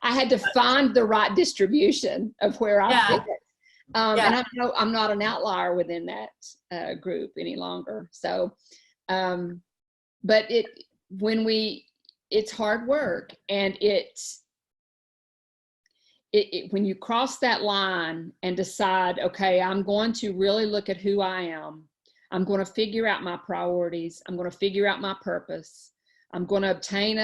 I had to find the right distribution of where I fit. And I'm not an outlier within that group any longer. So, but it's hard work, and when you cross that line and decide, okay, I'm going to really look at who I am. I'm going to figure out my priorities. I'm going to figure out my purpose. I'm going to obtain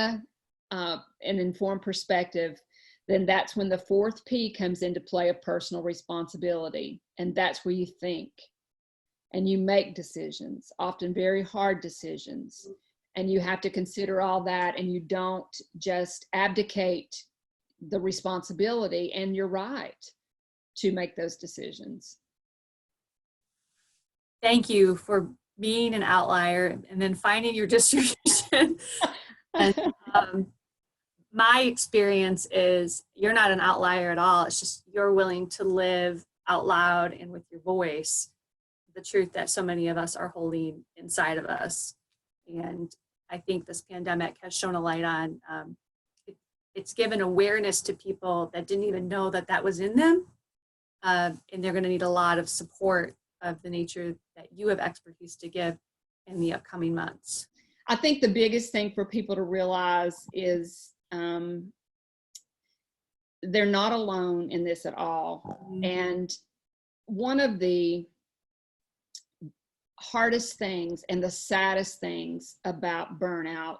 an informed perspective. Then that's when the fourth P comes into play of personal responsibility. And that's where you think and you make decisions, often very hard decisions. And you have to consider all that, and you don't just abdicate the responsibility and your right to make those decisions. Thank you for being an outlier and then finding your distribution. And, my experience is you're not an outlier at all. It's just you're willing to live out loud and with your voice the truth that so many of us are holding inside of us. And I think this pandemic has shown a light on, it's given awareness to people that didn't even know that that was in them. And they're going to need a lot of support of the nature that you have expertise to give in the upcoming months. I think the biggest thing for people to realize is they're not alone in this at all. And one of the hardest things and the saddest things about burnout,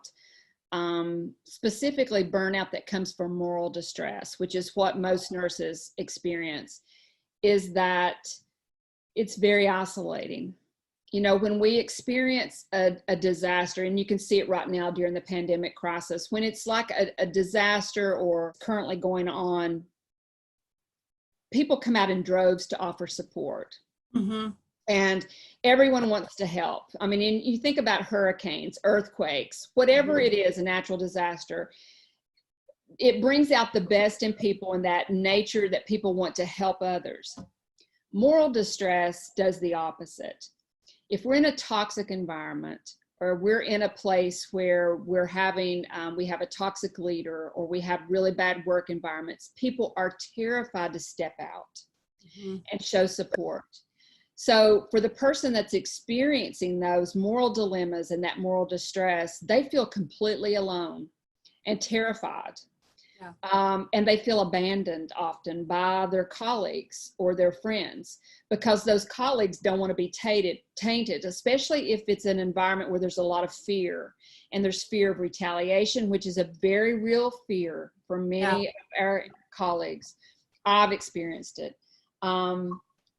specifically burnout that comes from moral distress, which is what most nurses experience, is that it's very isolating. You know, when we experience a disaster, and you can see it right now during the pandemic crisis, when it's like a disaster or currently going on, people come out in droves to offer support. Mm-hmm. And everyone wants to help. I mean, you think about hurricanes, earthquakes, whatever it is, a natural disaster, it brings out the best in people and that nature that people want to help others. Moral distress does the opposite. If we're in a toxic environment, or we're in a place where we're having, we have a toxic leader, or we have really bad work environments, people are terrified to step out and show support. So for the person that's experiencing those moral dilemmas and that moral distress, they feel completely alone and terrified. Yeah. And they feel abandoned often by their colleagues or their friends, because those colleagues don't want to be tainted, especially if it's an environment where there's a lot of fear, and there's fear of retaliation, which is a very real fear for many of our colleagues. I've experienced it.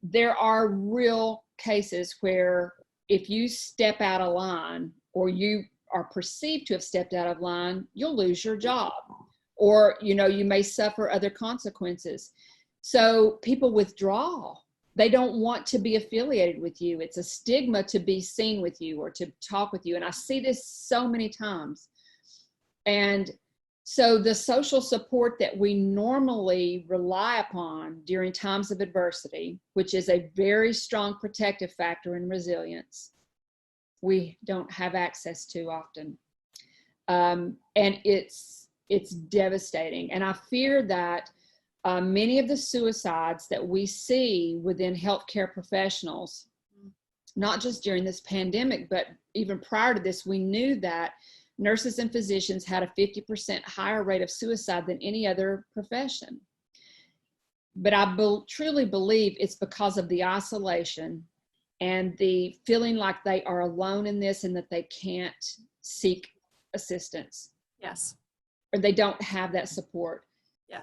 There are real cases where if you step out of line, or you are perceived to have stepped out of line, you'll lose your job. Or, you know, you may suffer other consequences. So people withdraw. They don't want to be affiliated with you. It's a stigma to be seen with you or to talk with you. And I see this so many times. And so the social support that we normally rely upon during times of adversity, which is a very strong protective factor in resilience, we don't have access to often. And it's devastating. And I fear that many of the suicides that we see within healthcare professionals, not just during this pandemic, but even prior to this, we knew that nurses and physicians had a 50% higher rate of suicide than any other profession. But I truly believe it's because of the isolation and the feeling like they are alone in this and that they can't seek assistance. Yes. Or they don't have that support. Yes.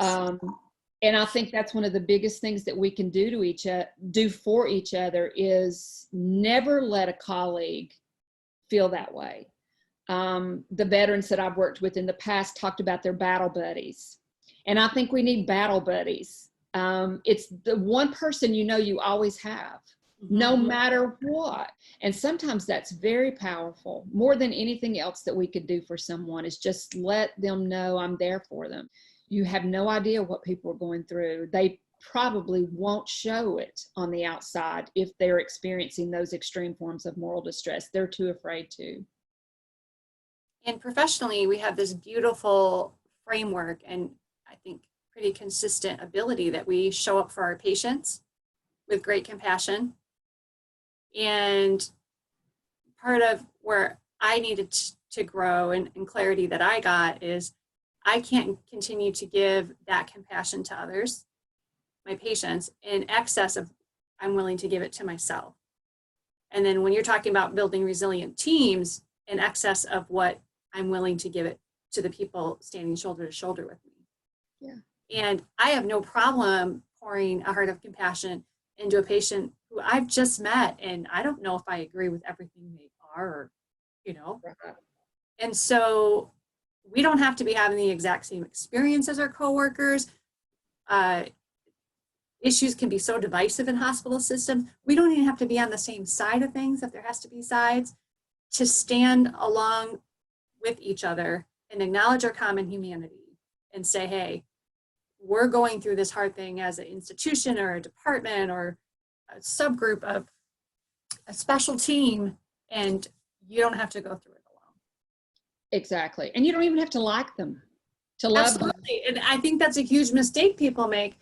And I think that's one of the biggest things that we can do for each other is never let a colleague feel that way. The veterans that I've worked with in the past talked about their battle buddies. And I think we need battle buddies. It's the one person you always have, no matter what. And sometimes that's very powerful. More than anything else that we could do for someone is just let them know I'm there for them. You have no idea what people are going through. They probably won't show it on the outside if they're experiencing those extreme forms of moral distress. They're too afraid to. And professionally, we have this beautiful framework and I think pretty consistent ability that we show up for our patients with great compassion. And part of where I needed to grow and clarity that I got is I can't continue to give that compassion to others, my patients, in excess of I'm willing to give it to myself. And then when you're talking about building resilient teams, in excess of what I'm willing to give it to the people standing shoulder to shoulder with me. Yeah. And I have no problem pouring a heart of compassion into a patient who I've just met, and I don't know if I agree with everything they are, or, And so we don't have to be having the exact same experience as our coworkers. Issues can be so divisive in hospital systems. We don't even have to be on the same side of things if there has to be sides, to stand along with each other and acknowledge our common humanity and say, hey, we're going through this hard thing as an institution or a department or a subgroup of a special team, and you don't have to go through it alone. Exactly. And you don't even have to like them to love Absolutely. Them. And I think that's a huge mistake people make.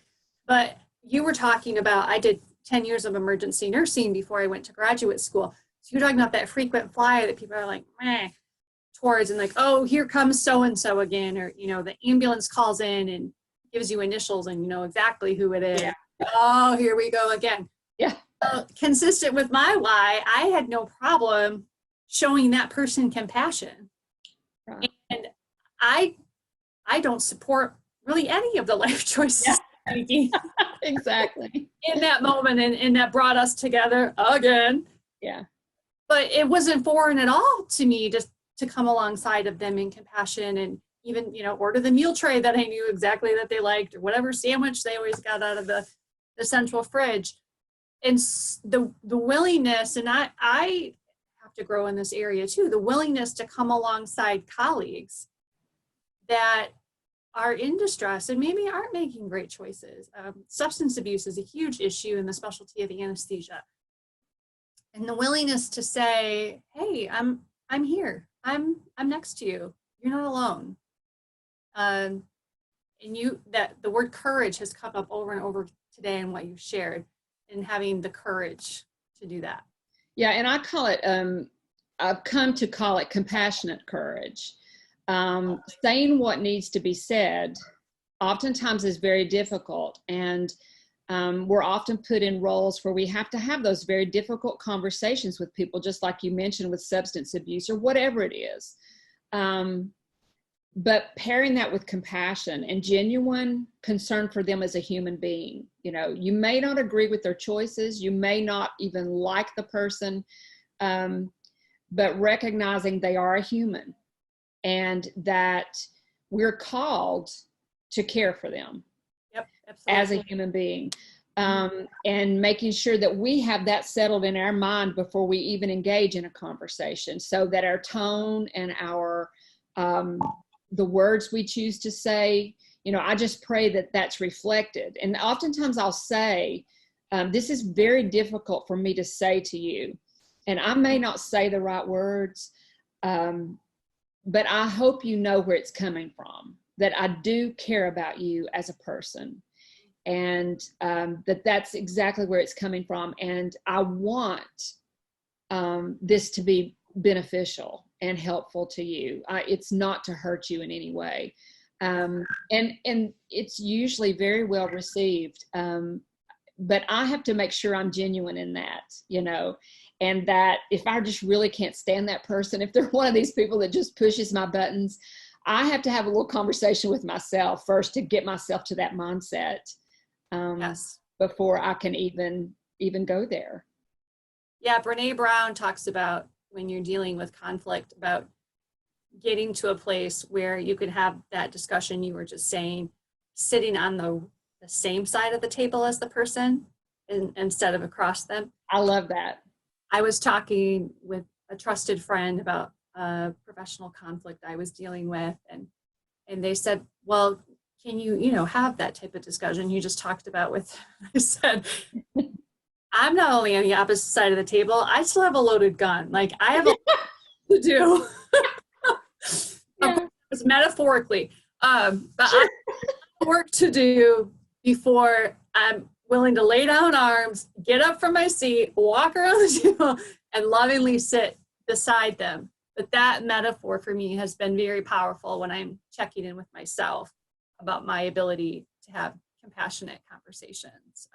But you were talking about, I did 10 years of emergency nursing before I went to graduate school. So you're talking about that frequent flyer that people are like, meh. towards and like, oh, here comes so-and-so again, or, you know, the ambulance calls in and gives you initials and you know exactly who it is. Yeah. Oh, here we go again. Yeah. Consistent with my why, I had no problem showing that person compassion. Right. And I don't support really any of the life choices making Exactly. in that moment, and that brought us together again. Yeah. But it wasn't foreign at all to me just to come alongside of them in compassion and even, you know, order the meal tray that I knew exactly that they liked, or whatever sandwich they always got out of the central fridge. And the willingness, and I have to grow in this area too, the willingness to come alongside colleagues that are in distress and maybe aren't making great choices. Substance abuse is a huge issue in the specialty of anesthesia. And the willingness to say, hey, I'm here. I'm next to you. You're not alone. And that the word courage has come up over and over today in what you've shared, and having the courage to do that. Yeah, and I call it, I've come to call it compassionate courage. Saying what needs to be said oftentimes is very difficult, and we're often put in roles where we have to have those very difficult conversations with people, just like you mentioned with substance abuse or whatever it is. But pairing that with compassion and genuine concern for them as a human being. You know, you may not agree with their choices, you may not even like the person, but recognizing they are a human and that we're called to care for them. Yep, absolutely. As a human being. And making sure that we have that settled in our mind before we even engage in a conversation, so that our tone and our the words we choose to say, you know, I just pray that that's reflected. And oftentimes I'll say, this is very difficult for me to say to you, and I may not say the right words, but I hope you know where it's coming from, that I do care about you as a person, and that's exactly where it's coming from. And I want this to be beneficial and helpful to you. It's not to hurt you in any way. And it's usually very well received. But I have to make sure I'm genuine in that, you know, and that if I just really can't stand that person, if they're one of these people that just pushes my buttons, I have to have a little conversation with myself first to get myself to that mindset before I can even go there. Yeah, Brene Brown talks about, when you're dealing with conflict, about getting to a place where you can have that discussion you were just saying, sitting on the same side of the table as the person instead of across them. I love that. I was talking with a trusted friend about a professional conflict I was dealing with, and they said, well, can you have that type of discussion you just talked about with, I said, I'm not only on the opposite side of the table, I still have a loaded gun. Like, I have a lot to do. It's metaphorically, but I have work to do before I'm willing to lay down arms, get up from my seat, walk around the table, and lovingly sit beside them. But that metaphor for me has been very powerful when I'm checking in with myself about my ability to have compassionate conversations.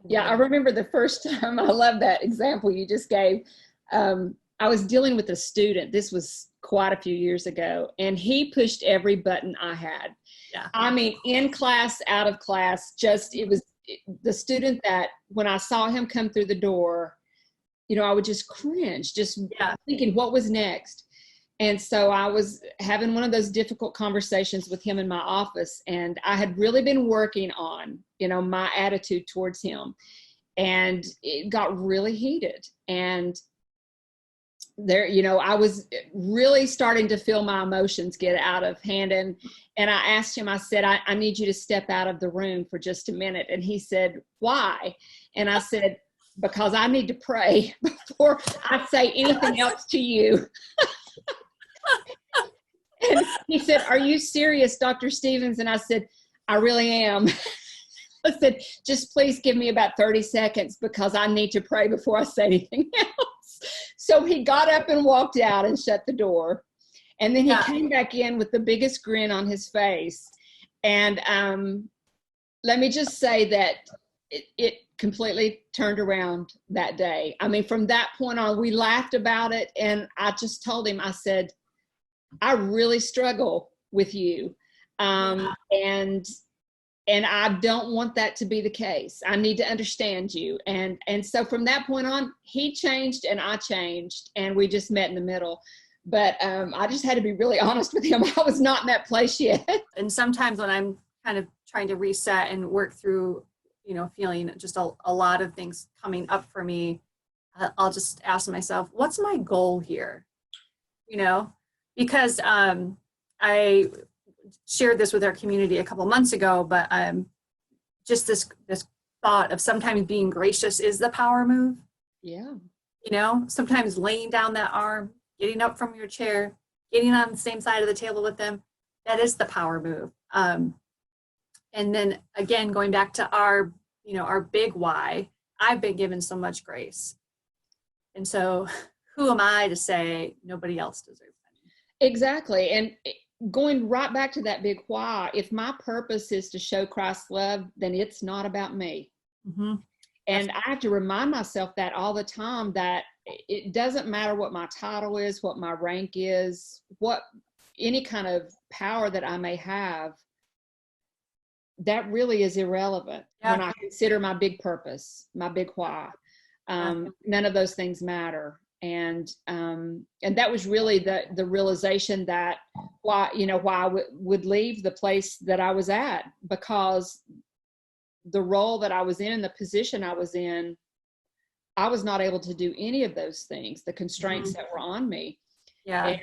Yeah, I remember the first time, I love that example you just gave. I was dealing with a student, this was quite a few years ago, and he pushed every button I had. Yeah. I mean, in class, out of class, it was the student that when I saw him come through the door, you know, I would just cringe, just thinking what was next. And so I was having one of those difficult conversations with him in my office, and I had really been working on, you know, my attitude towards him, and it got really heated. And there, you know, I was really starting to feel my emotions get out of hand. And I asked him, I said, I need you to step out of the room for just a minute. And he said, why? And I said, because I need to pray before I say anything else to you. And he said, are you serious, Dr. Stevens? And I said, I really am. I said, just please give me about 30 seconds because I need to pray before I say anything else. So he got up and walked out and shut the door. And then he Yeah. came back in with the biggest grin on his face. And let me just say that it completely turned around that day. I mean, from that point on, we laughed about it. And I just told him, I said, I really struggle with you. And I don't want that to be the case. I need to understand you. And so from that point on, he changed and I changed, and we just met in the middle. But I just had to be really honest with him. I was not in that place yet. And sometimes when I'm kind of trying to reset and work through, feeling just a lot of things coming up for me, I'll just ask myself, what's my goal here? Because I shared this with our community a couple months ago, but just this thought of sometimes being gracious is the power move. Yeah. Sometimes laying down that arm, getting up from your chair, getting on the same side of the table with them, that is the power move. And then again, going back to our big why, I've been given so much grace. And so who am I to say nobody else deserves it? Exactly. And going right back to that big why, if my purpose is to show Christ's love, then it's not about me. Mm-hmm. And I have to remind myself that all the time, that it doesn't matter what my title is, what my rank is, what any kind of power that I may have, that really is irrelevant. Yeah. When I consider my big purpose, my big why. None of those things matter. And that was really the realization that why I would leave the place that I was at, because the role that I was in, the position I was in, I was not able to do any of those things, the constraints that were on me. Yeah.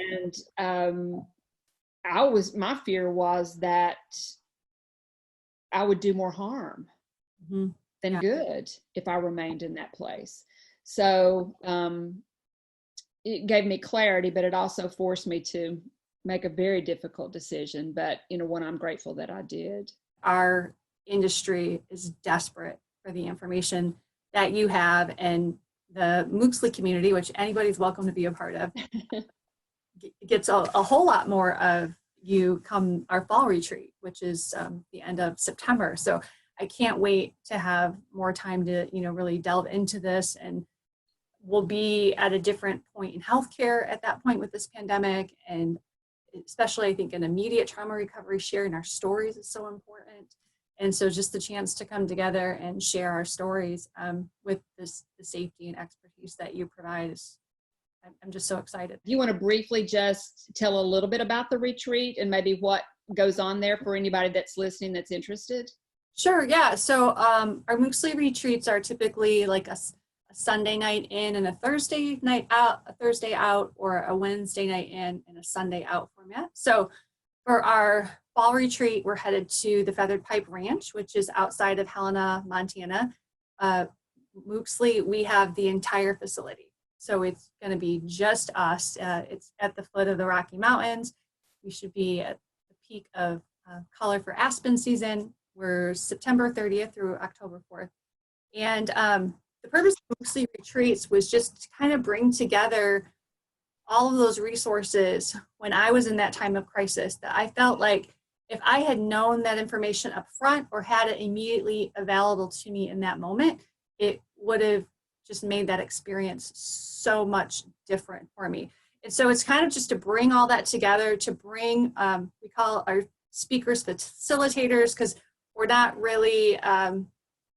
And my fear was that I would do more harm than good if I remained in that place. So it gave me clarity, but it also forced me to make a very difficult decision, but one I'm grateful that I did. Our industry is desperate for the information that you have, and the Mooxli community, which anybody's welcome to be a part of, gets a whole lot more of you come our fall retreat, which is the end of September. So I can't wait to have more time to, really delve into this, and we'll be at a different point in healthcare at that point with this pandemic. And especially, I think, in immediate trauma recovery, sharing our stories is so important. And so just the chance to come together and share our stories with the safety and expertise that you provide is, I'm just so excited. Do you want to briefly just tell a little bit about the retreat and maybe what goes on there for anybody that's listening that's interested? Sure, yeah. So our Mooxli retreats are typically like a Sunday night in and a Thursday night out, a Thursday out, or a Wednesday night in and a Sunday out format. So for our fall retreat, we're headed to the Feathered Pipe Ranch, which is outside of Helena, Montana. Mooxli, we have the entire facility. So it's going to be just us. It's at the foot of the Rocky Mountains. We should be at the peak of color for aspen season. We're September 30th through October 4th. And the purpose of Mooxli retreats was just to kind of bring together all of those resources when I was in that time of crisis, that I felt like if I had known that information up front or had it immediately available to me in that moment, it would have just made that experience so much different for me. And so it's kind of just to bring all that together, to bring, we call our speakers facilitators, because we're not really,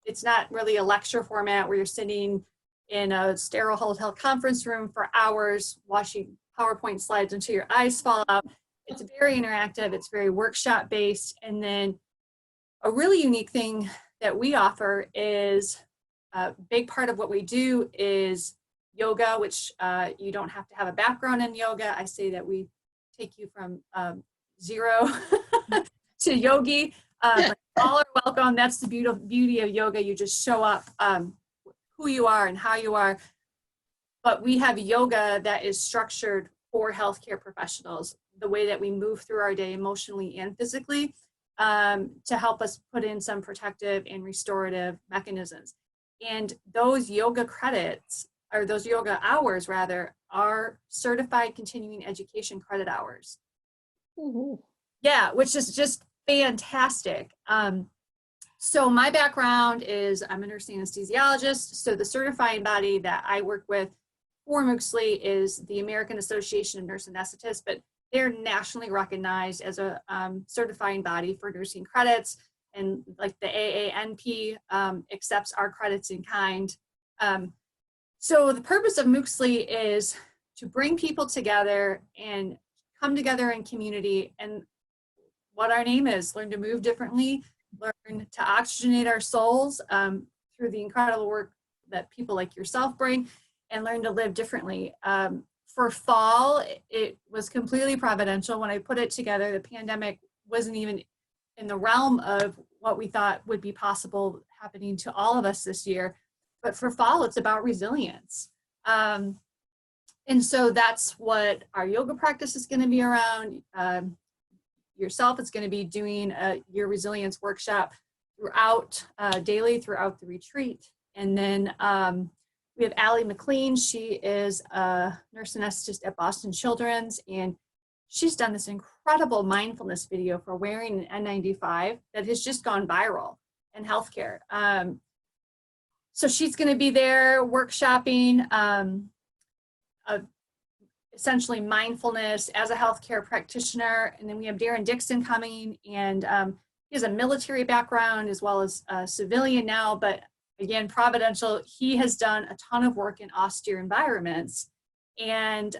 it's not really a lecture format where you're sitting in a sterile hotel conference room for hours watching PowerPoint slides until your eyes fall out. It's very interactive, it's very workshop based. And then a really unique thing that we offer is a big part of what we do is yoga, which you don't have to have a background in yoga. I say that we take you from zero to yogi. All are welcome. That's the beauty of yoga. You just show up who you are and how you are. But we have yoga that is structured for healthcare professionals, the way that we move through our day emotionally and physically, to help us put in some protective and restorative mechanisms. And those yoga credits or those yoga hours rather, are certified continuing education credit hours. Ooh. Yeah, which is just fantastic. So my background is I'm a nurse anesthesiologist. So the certifying body that I work with for Mooxli is the American Association of Nurse Anesthetists, but they're nationally recognized as a certifying body for nursing credits. And like the AANP accepts our credits in kind. So the purpose of Mooxli is to bring people together and come together in community, and what our name is, learn to move differently, learn to oxygenate our souls through the incredible work that people like yourself bring, and learn to live differently. For fall, it was completely providential. When I put it together, the pandemic wasn't even in the realm of what we thought would be possible happening to all of us this year. But for fall, it's about resilience. And so that's what our yoga practice is going to be around. Yourself is going to be doing your resilience workshop throughout, daily throughout the retreat. And then we have Allie McLean. She is a nurse anesthetist at Boston Children's, and she's done this incredible mindfulness video for wearing an N95 that has just gone viral in healthcare. So she's going to be there workshopping essentially mindfulness as a healthcare practitioner. And then we have Darren Dixon coming, and he has a military background as well as a civilian now, but again, providential. He has done a ton of work in austere environments, and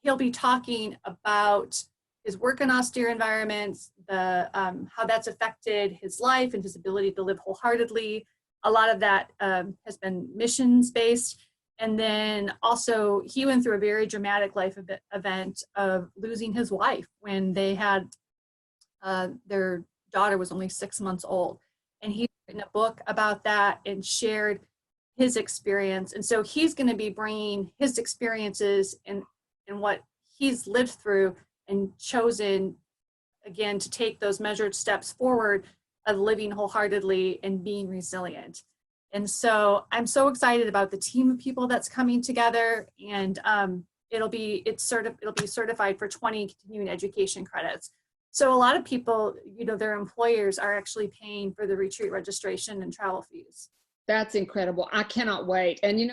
he'll be talking about his work in austere environments, the how that's affected his life and his ability to live wholeheartedly. A lot of that has been missions-based. And then also he went through a very dramatic life event of losing his wife when they had, their daughter was only 6 months old. And he's written a book about that and shared his experience. And so he's going to be bringing his experiences and what he's lived through and chosen, again, to take those measured steps forward of living wholeheartedly and being resilient. And so I'm so excited about the team of people that's coming together, and it'll be certified for 20 continuing education credits. So a lot of people, you know, their employers are actually paying for the retreat registration and travel fees. That's incredible. I cannot wait. And you know,